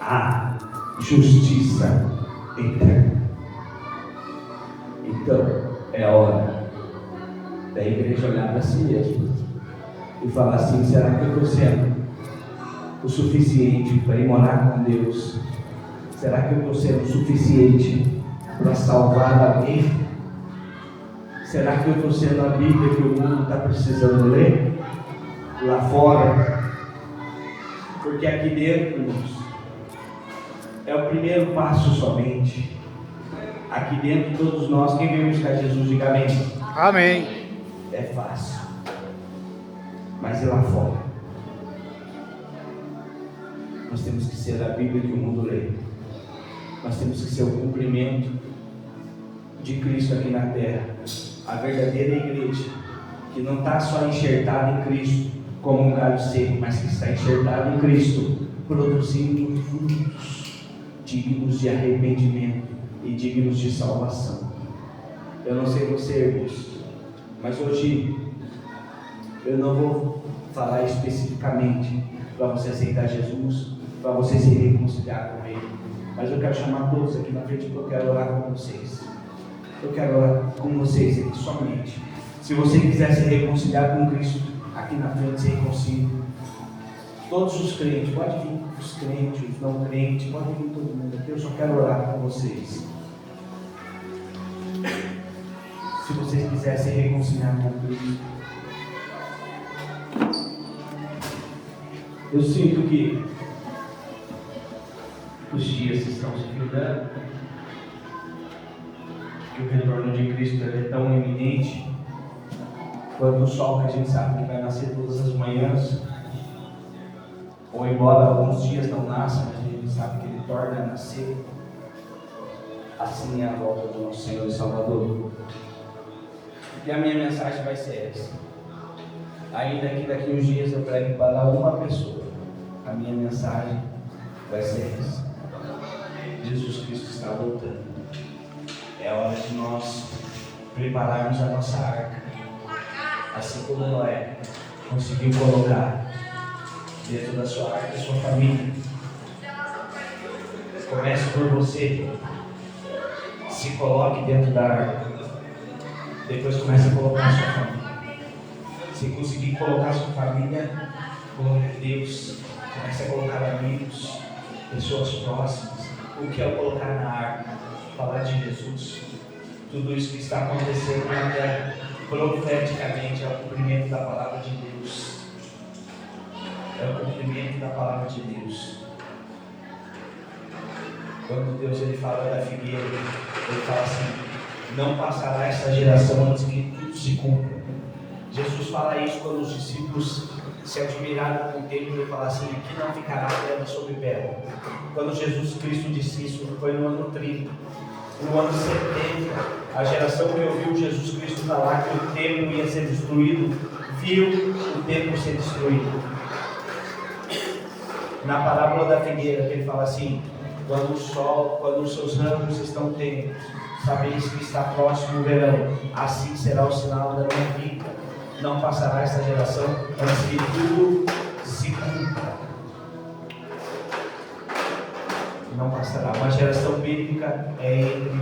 a justiça eterna. Então é hora da igreja olhar para si mesma e falar assim: será que eu estou sendo o suficiente para ir morar com Deus? Será que eu estou sendo o suficiente para salvar alguém? Será que eu estou sendo a Bíblia que o mundo está precisando ler lá fora? Porque aqui dentro, irmãos, é o primeiro passo somente. Aqui dentro, todos nós, quem veio buscar Jesus, diga amém. Amém. É fácil, mas e lá fora? Nós temos que ser a Bíblia que o mundo lê. Nós temos que ser o cumprimento de Cristo aqui na terra. A verdadeira igreja, que não está só enxertada em Cristo como um galho seco, mas que está enxertada em Cristo, produzindo frutos dignos de arrependimento e dignos de salvação. Eu não sei você, irmãos, mas hoje eu não vou falar especificamente para você aceitar Jesus, para você se reconciliar com Ele, mas eu quero chamar todos aqui na frente, porque eu quero orar com vocês. Eu quero orar com vocês aqui somente. Se você quiser se reconciliar com Cristo, aqui na frente se reconcilie. Todos os crentes, pode vir os crentes, os não crentes, pode vir todo mundo aqui. Eu só quero orar com vocês. Se vocês quiserem se reconciliar com Cristo, eu sinto que os dias estão se findando, que o retorno de Cristo é tão iminente quanto o sol que a gente sabe que vai nascer todas as manhãs, ou embora alguns dias não nasça, mas a gente sabe que ele torna a nascer. Assim é a volta do nosso Senhor e Salvador. E a minha mensagem vai ser essa. Ainda que daqui uns dias eu pregue para uma pessoa, a minha mensagem vai ser essa: Jesus Cristo está voltando. É hora de nós prepararmos a nossa arca, assim como Noé conseguiu colocar dentro da sua arca a sua família. Comece por você, se coloque dentro da arca, depois comece a colocar a sua família. Se conseguir colocar a sua família, glória a Deus, comece a colocar amigos, pessoas próximas. O que é colocar na arca? Falar de Jesus. Tudo isso que está acontecendo na terra, profeticamente, é o cumprimento da palavra de Deus. É o cumprimento da palavra de Deus. Quando Deus ele fala da figueira, ele fala assim: não passará essa geração antes que tudo se cumpra. Jesus fala isso quando os discípulos se admiraram com o templo. Ele fala assim: aqui não ficará pedra sobre pedra. Quando Jesus Cristo disse isso, foi no ano 30. No ano 70, a geração que ouviu Jesus Cristo falar que o templo ia ser destruído, viu o templo ser destruído. Na parábola da figueira, que ele fala assim: quando o sol, quando os seus ramos estão tenros, sabeis que está próximo o verão, assim será o sinal da minha vinda. Não passará esta geração antes que tudo se cumpra. Não passará. Uma geração bíblica é entre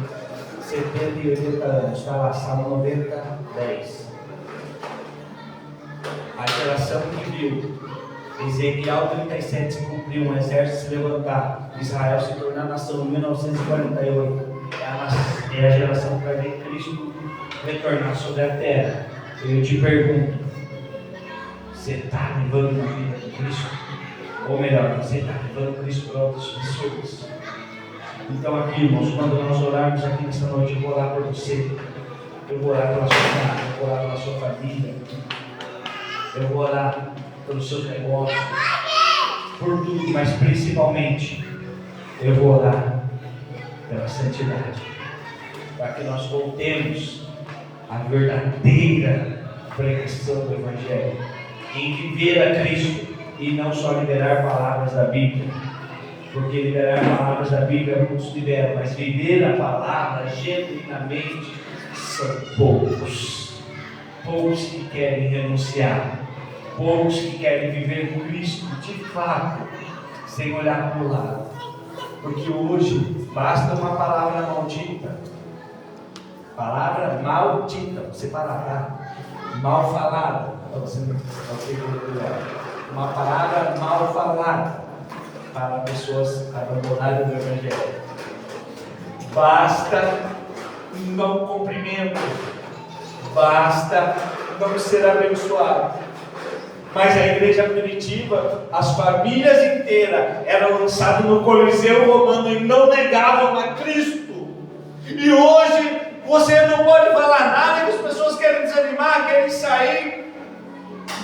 70 e 80 anos. Está lá, Salmo 90, 10. A geração que viu Ezequiel 37 se cumpriu, um exército se levantar, Israel se tornar nação em 1948. É a geração que vai ver Cristo retornar sobre a terra. Eu te pergunto: você está levando a vida de Cristo? Ou melhor, você está levando Cristo para outras pessoas? Então aqui, irmãos, quando nós orarmos aqui nessa noite, eu vou orar por você. Eu vou orar pela sua casa, eu vou orar pela sua família. Eu vou orar pelos seus negócios, por tudo, mas principalmente eu vou orar pela santidade, para que nós voltemos à verdadeira pregação do Evangelho, em viver a Cristo e não só liberar palavras da Bíblia, porque liberar palavras da Bíblia muitos liberam, mas viver a palavra genuinamente são poucos que querem renunciar. Poucos que querem viver com Cristo de fato, sem olhar para o lado. Porque hoje basta uma palavra maldita. Palavra maldita, você parar, mal falada. Uma palavra mal falada para pessoas abandonarem o Evangelho. Basta não cumprimento. Basta não ser abençoado. Mas a igreja primitiva, as famílias inteiras eram lançadas no Coliseu Romano e não negavam a Cristo. E hoje você não pode falar nada, que as pessoas querem desanimar, querem sair.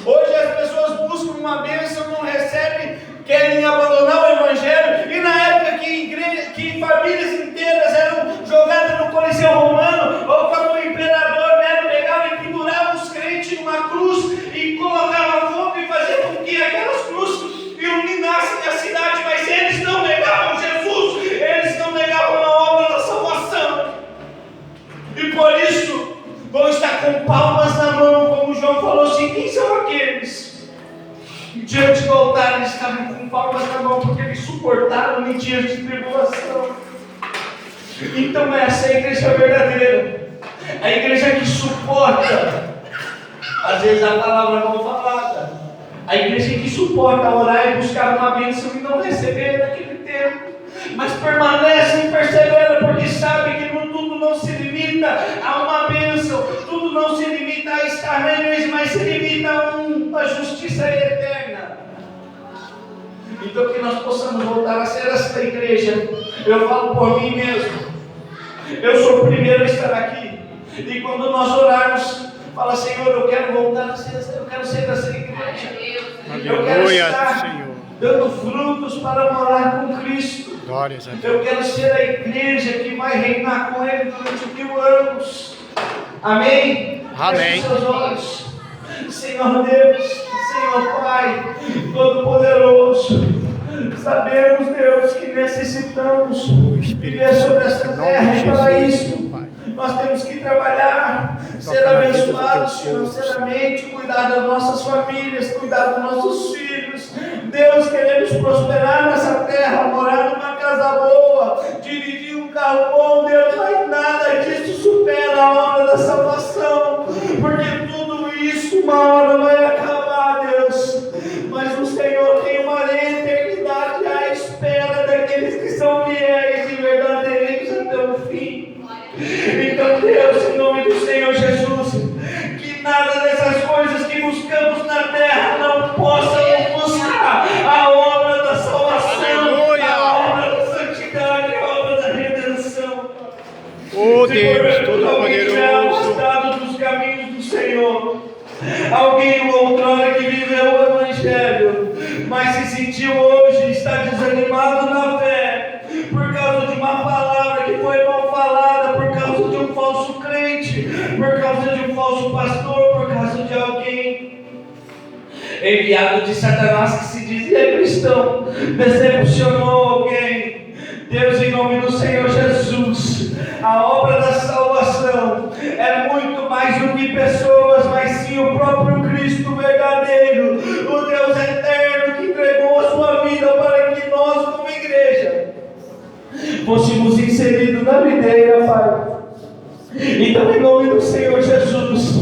Hoje as pessoas buscam uma bênção, não recebem, querem abandonar o Evangelho. E na época que famílias inteiras eram jogadas no Coliseu Romano, ou quando o imperador pegava e pendurava os crentes numa cruz e colocava fogo e fazia com que aquelas cruzes iluminassem a cidade, mas eles não negavam Jesus, eles não negavam a obra da salvação. E por isso vão estar com palmas na mão, como João falou assim: quem são aqueles? Diante do altar eles estavam com palmas na mão, porque eles suportaram em dias de tribulação. Então essa é a igreja verdadeira, a igreja que suporta, às vezes, a palavra não falada, a igreja que suporta orar e buscar uma bênção e não receber naquele tempo, mas permanece e persevera, porque sabe que tudo não se limita a uma bênção, tudo não se limita a estar na igreja, mas se limita a uma justiça eterna. Então que nós possamos voltar a ser essa igreja. Eu falo por mim mesmo, eu sou o primeiro a estar aqui, e quando nós orarmos, fala: Senhor, eu quero voltar a ser, eu quero ser dessa igreja. Eu quero estar, Senhor, dando frutos para morar com Cristo. Glórias a Deus. Eu quero ser a igreja que vai reinar com Ele durante 1000 anos. Amém? Amém. Feche seus olhos. Senhor Deus, Senhor Pai Todo-Poderoso, sabemos, Deus, que necessitamos viver sobre esta terra, e para isso nós temos que trabalhar, ser abençoados financeiramente, cuidar das nossas famílias, cuidar dos nossos filhos. Deus, queremos prosperar nessa terra, morar numa casa boa, dirigir um carro bom. Deus, mas nada disso supera a obra da salvação, porque tudo isso uma hora vai acabar, Deus. Mas o Senhor tem uma eternidade à espera daqueles que são fiéis e verdadeiros até o fim. Então, Deus, crente, por causa de um falso pastor, por causa de alguém enviado de Satanás que se dizia cristão, decepcionou alguém. Deus, em nome do Senhor Jesus, a obra da salvação é muito mais do que pessoas, mas sim o próprio Cristo verdadeiro, o Deus eterno que entregou a sua vida para que nós, como igreja, fôssemos inseridos na videira, Pai. Então, em nome do Senhor Jesus,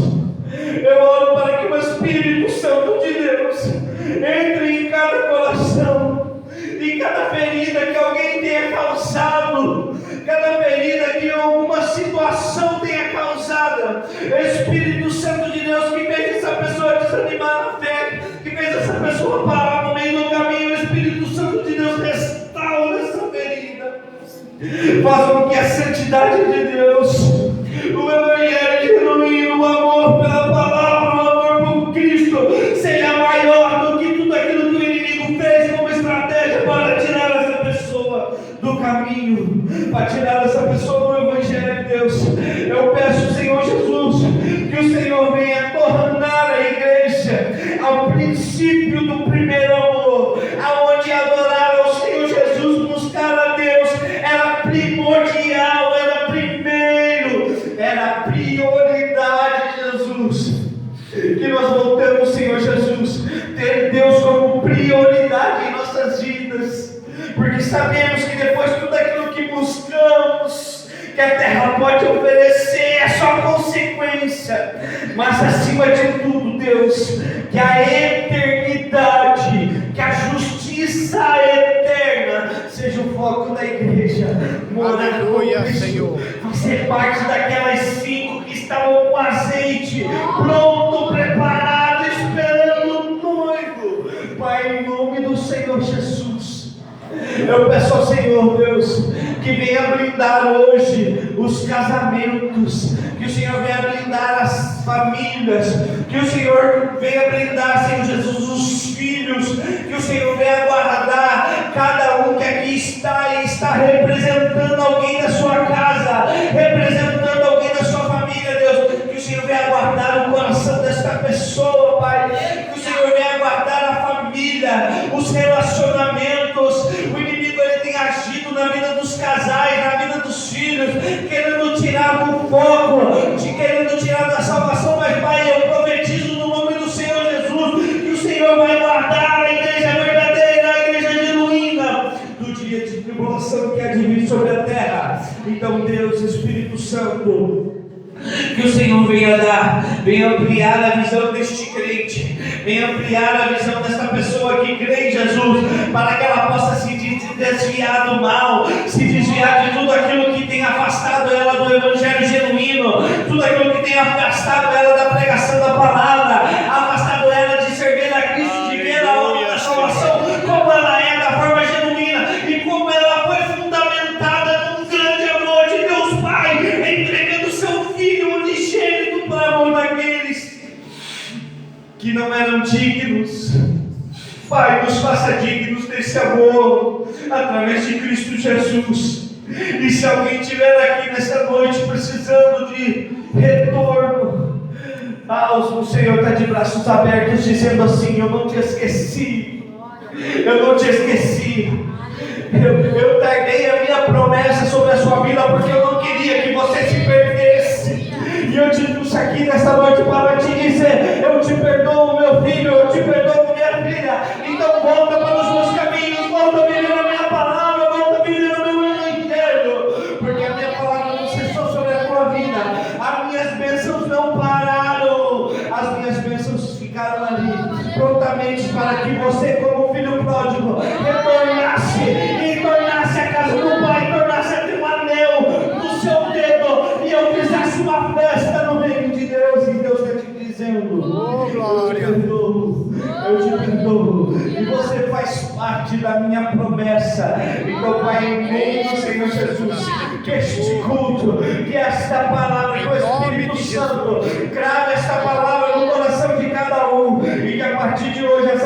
eu oro para que o Espírito Santo de Deus entre em cada coração, em cada ferida que alguém tenha causado, cada ferida que alguma situação tenha causado. Espírito Santo de Deus, que fez essa pessoa desanimar na fé, que fez essa pessoa parar no meio do caminho. Espírito Santo de Deus, restaura essa ferida. Faça com que a santidade de Deus, o evangelho genuíno, o amor pela palavra, o amor por Cristo, seja maior do que tudo aquilo que o inimigo fez como estratégia para tirar essa pessoa do caminho, para tirar essa pessoa do evangelho de Deus. Eu peço, Senhor Jesus, que o Senhor venha tornar a igreja ao princípio do primeiro amor, aonde adorar ao Senhor Jesus, buscar a Deus, era primordial, era primeiro, era prioridade, Jesus. Que nós voltamos, Senhor Jesus, ter Deus como prioridade em nossas vidas, porque sabemos que depois de tudo aquilo que buscamos, que a terra pode oferecer, é só consequência, mas acima de tudo, Deus, que a eternidade, que a justiça eterna seja o foco da igreja. Morar com Cristo, fazer parte daquelas 5 que estavam com azeite pronto, preparado, esperando o noivo. Pai, em nome do Senhor Jesus, eu peço ao Senhor, Deus, que venha blindar hoje os casamentos, que o Senhor venha blindar as famílias, que o Senhor venha blindar, Senhor Jesus, os filhos, que o Senhor venha guardar cada um que aqui está e está representando alguém da sua casa, representando alguém da sua família, Deus, que o Senhor venha guardar o coração desta pessoa, Pai, que o Senhor venha guardar a família, os relacionamentos. O inimigo, ele tem agido na vida dos casais, na vida dos filhos, querendo tirar do foco, querendo tirar da salvação. Mas, Pai, eu profetizo no nome do Senhor Jesus, que o Senhor vai guardar a igreja verdadeira, a igreja genuína, do dia de tribulação que há de vir sobre a terra. Então, Deus, Espírito Santo, que o Senhor venha ampliar a visão deste crente, venha ampliar a visão desta pessoa que crê em Jesus, para que ela possa se desviar do mal, se desviar de tudo aquilo que tem afastado ela do evangelho genuíno, tudo aquilo que tem afastado ela da pregação da palavra, afastado ela de servir a Cristo, de ver a obra da salvação, como ela é, da forma genuína, e como ela foi fundamentada num grande amor de Deus Pai, entregando seu Filho unigênito para amor daqueles que não eram dignos. Pai, nos faça dignos desse amor, através de Cristo Jesus. E se alguém estiver aqui nessa noite precisando de retorno, o Senhor está de braços abertos, dizendo assim: eu não te esqueci, eu não te esqueci. Eu tardei a minha promessa sobre a sua vida, porque eu não queria que você se perdesse. E eu te trouxe aqui nesta noite para te dizer: eu te perdoo, meu filho, eu te perdoo, minha filha. Então volta para os meus caminhos, volta a viver a minha palavra, volta a viver o meu evangelho, porque a minha palavra não cessou sobre a tua vida, as minhas bênçãos não pararam, as minhas bênçãos ficaram ali, prontamente, para que você, como filho pródigo, retornasse e tornasse a casa do Pai, tornasse até um anel no seu dedo, e eu fizesse uma festa no reino de Deus. E Deus está te dizendo: eu te perdoo, e você faz parte da minha promessa. Então, Pai, em nome do Senhor Jesus, que este culto, que esta palavra, que o Espírito Santo grave esta palavra no coração de cada um, e que a partir de hoje a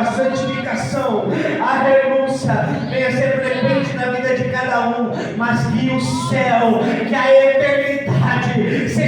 santificação, a renúncia venha ser frequente na vida de cada um, mas que o céu, que a eternidade seja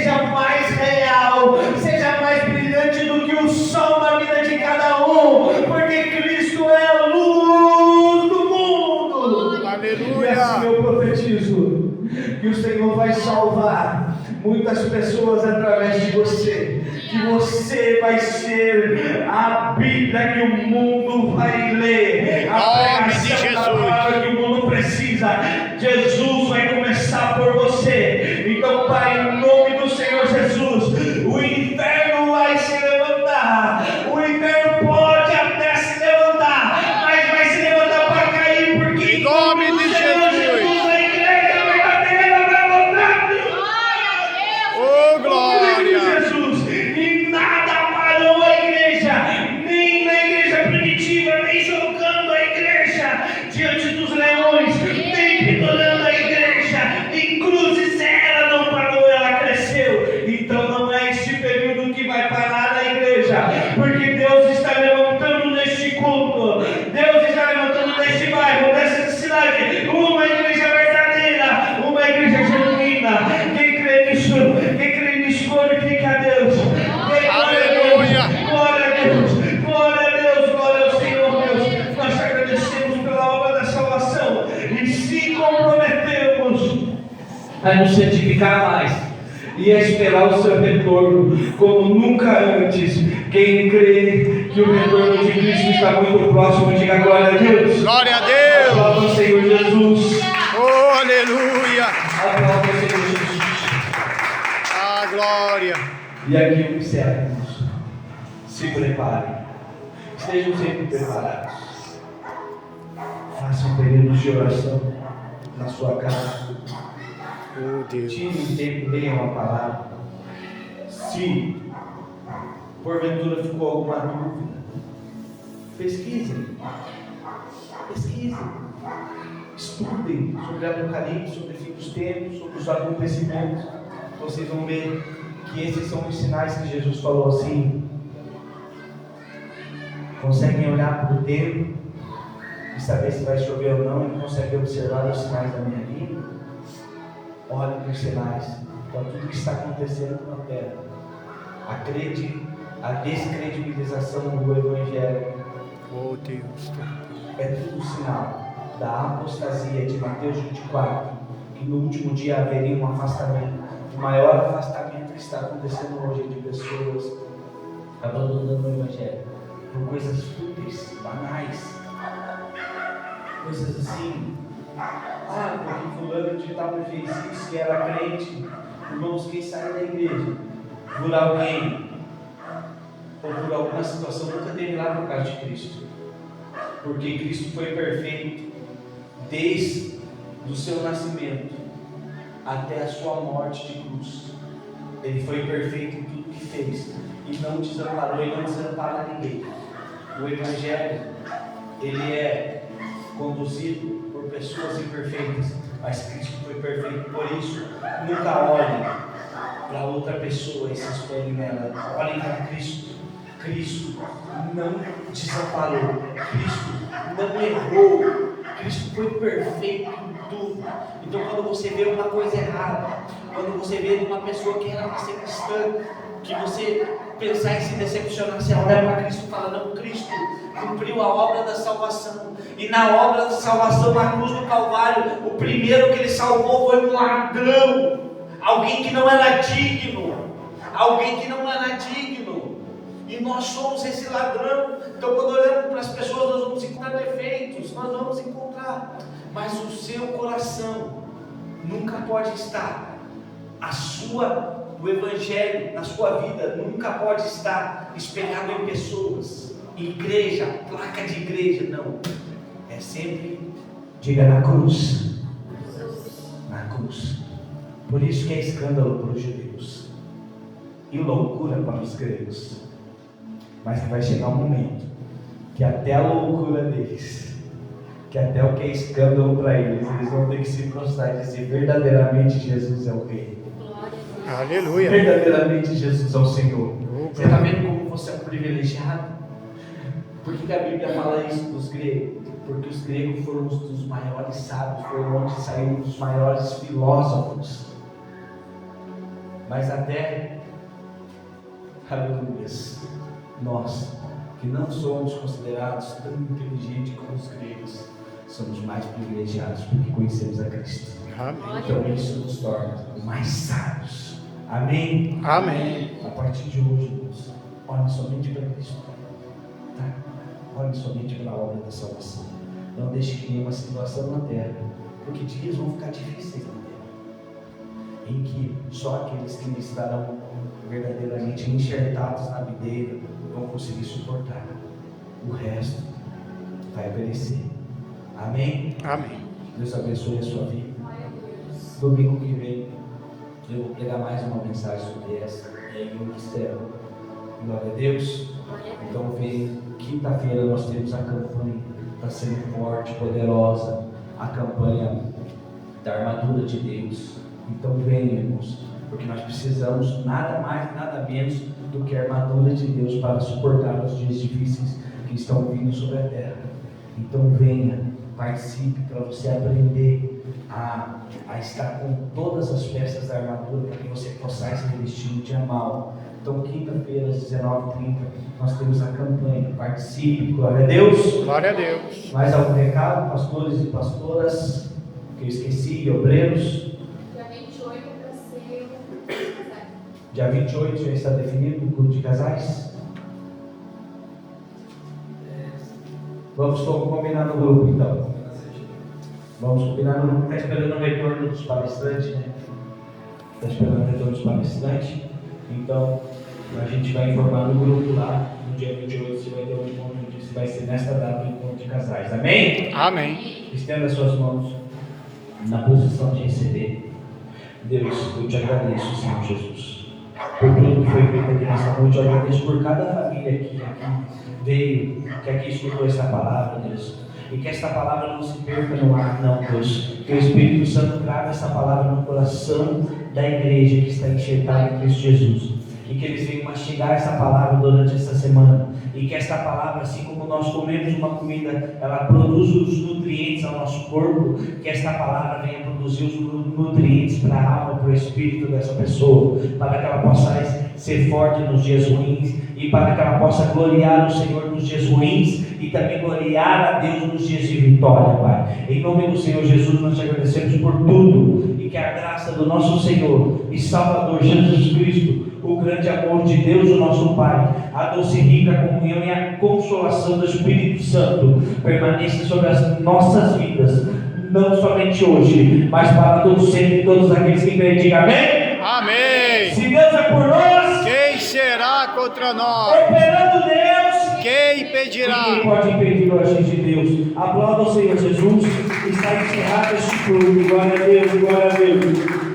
muitas pessoas através de você. Que você vai ser a Bíblia que o mundo vai ler. A pregação da palavra que o mundo precisa. Jesus vai começar por você. Então, Pai, em nome do Senhor Jesus, o inferno vai se levantar. O inferno pode até se levantar, mas vai se levantar para cair, porque Em nome de Jesus. a igreja verdadeira vai voltar. Oh, Glória glória. a Jesus. E nada parou a igreja, nem na igreja primitiva, nem jogando a igreja diante dos leões, nem pendurando a igreja em cruzes. Ela não parou, ela cresceu. Então não é este período que vai parar a igreja, porque Deus está levantando neste culto, Deus está levantando neste bairro, nessa cidade, uma igreja verdadeira, uma igreja genuína. Quem crê nisso, glorifica a Deus. Aleluia. Glória a Deus, glória a Deus, glória ao Senhor Deus. Nós te agradecemos pela obra da salvação e se comprometemos a nos santificar mais e a esperar o seu retorno como nunca antes. Quem crê que o retorno de Cristo está muito próximo, diga glória a Deus. Glória a Deus. Aplauda o Senhor Jesus. Oh, aleluia. Aplauda o Senhor Jesus. Ah, glória. E aqui eu encerro, irmãos. Se preparem. Estejam sempre preparados. Façam períodos de oração na sua casa. Oh, Deus. Tirem um tempo, leiam a palavra. Se porventura ficou alguma dúvida, pesquisem. Estudem sobre Apocalipse, sobre fim dos tempos, sobre os acontecimentos. Vocês vão ver que esses são os sinais que Jesus falou assim. Conseguem olhar para o tempo e saber se vai chover ou não, e conseguem observar os sinais da minha vida. Olhem para os sinais, para tudo que está acontecendo na terra. A descredibilização do Evangelho Oh, Deus. é tudo sinal da apostasia de Mateus 24, que no último dia haveria um afastamento. O maior afastamento que está acontecendo hoje de pessoas abandonando o Evangelho por coisas fúteis, banais, coisas assim. Porque fulano de tal me fez isso, que era crente. Irmãos, quem sai da igreja por alguém ou por alguma situação nunca teve lá por causa de Cristo, porque Cristo foi perfeito desde o seu nascimento até a sua morte de cruz. Ele foi perfeito em tudo que fez e não desamparou e não desampara ninguém. O Evangelho, ele é conduzido por pessoas imperfeitas, mas Cristo foi perfeito. Por isso, nunca olhem para outra pessoa e se espelhem nela. Olhem para Cristo. Cristo não desamparou, Cristo não errou, Cristo foi perfeito em tudo. Então, quando você vê uma coisa errada, quando você vê uma pessoa que era para ser cristã, que você pensar em se decepcionar, você olha para Cristo e fala: não, Cristo cumpriu a obra da salvação, e na obra da salvação, na cruz do Calvário, o primeiro que ele salvou foi um ladrão, alguém que não era digno, e nós somos esse ladrão. Então, quando olhamos para as pessoas, nós vamos encontrar defeitos, mas o seu coração nunca pode estar, o Evangelho na sua vida nunca pode estar espelhado em pessoas, em igreja, placa de igreja, não, é sempre, diga, na cruz. Por isso que é escândalo para os judeus e loucura para os gregos, mas que vai chegar um momento que até a loucura deles, que até o que é escândalo para eles vão ter que se prostrar e dizer: verdadeiramente Jesus é o Rei. Aleluia. Verdadeiramente Jesus é o Senhor. Você está vendo como você é um privilegiado? Por que a Bíblia fala isso dos gregos? Porque os gregos foram os dos maiores sábios, foram onde saíram os maiores filósofos. Mas até, aleluia, nós, que não somos considerados tão inteligentes como os gregos, somos mais privilegiados porque conhecemos a Cristo. Amém. Então isso nos torna mais sábios, Amém? Amém. A partir de hoje, irmãos, olhe somente para Cristo. Tá? Olhe somente para a obra da salvação. Não deixe que nenhuma situação na terra, porque dias vão ficar difíceis na terra, em que só aqueles que estarão verdadeiramente enxertados na videira vão conseguir suportar. O resto vai perecer. Amém? Amém. Deus abençoe a sua vida. Domingo que vem eu vou pregar mais uma mensagem sobre essa em ministério. Glória a Deus. Então vem, quinta-feira nós temos a campanha, está sendo forte, poderosa, a campanha da armadura de Deus. Então venham, irmãos, porque nós precisamos nada mais, nada menos do que a armadura de Deus para suportar os dias difíceis que estão vindo sobre a terra. Então venha, participe para você aprender a estar com todas as peças da armadura para que você possa se revestir no dia mal. Então quinta-feira às 19h30 nós temos a campanha, participe, glória a Deus. Glória a Deus. Mais algum recado, pastores e pastoras, que eu esqueci, obreiros? Dia 28 para ser o culto de casais. Dia 28 já está definido o culto de casais? Vamos combinar no grupo então. Vamos combinar no grupo. Está esperando o retorno dos palestrantes, né? Está esperando o retorno dos palestrantes. Então, a gente vai informar no grupo lá, no dia 28, se vai ter um encontro, se vai ser nesta data o encontro de casais. Amém? Amém. Estenda suas mãos na posição de receber. Deus, eu te agradeço, Senhor Jesus, por tudo que foi feito aqui nessa noite. Eu agradeço por cada família que aqui veio, que aqui escutou essa palavra, Deus. E que esta palavra não se perca no ar, não, Deus. Que o Espírito Santo traga essa palavra no coração da igreja que está enxertada em Cristo Jesus. E que eles venham mastigar essa palavra durante essa semana. E que esta palavra, assim como nós comemos uma comida, ela produz os nutrientes ao nosso corpo. Que esta palavra venha produzir os nutrientes para a alma, para o espírito dessa pessoa. Para que ela possa ser forte nos dias ruins. E para que ela possa gloriar o Senhor nos dias ruins e também gloriar a Deus nos dias de vitória, Pai. Em nome do Senhor Jesus, nós te agradecemos por tudo e que a graça do nosso Senhor e Salvador Jesus Cristo, o grande amor de Deus, o nosso Pai, a doce e rica comunhão e a consolação do Espírito Santo permaneça sobre as nossas vidas, não somente hoje, mas para todos sempre, todos aqueles que creem, digam amém? Amém. Se Deus é por nós, Quem será contra nós? operando Deus, Quem impedirá? ninguém pode impedir o agir de Deus. Aplauda o Senhor Jesus. Está encerrado este culto. Glória a Deus, glória a Deus.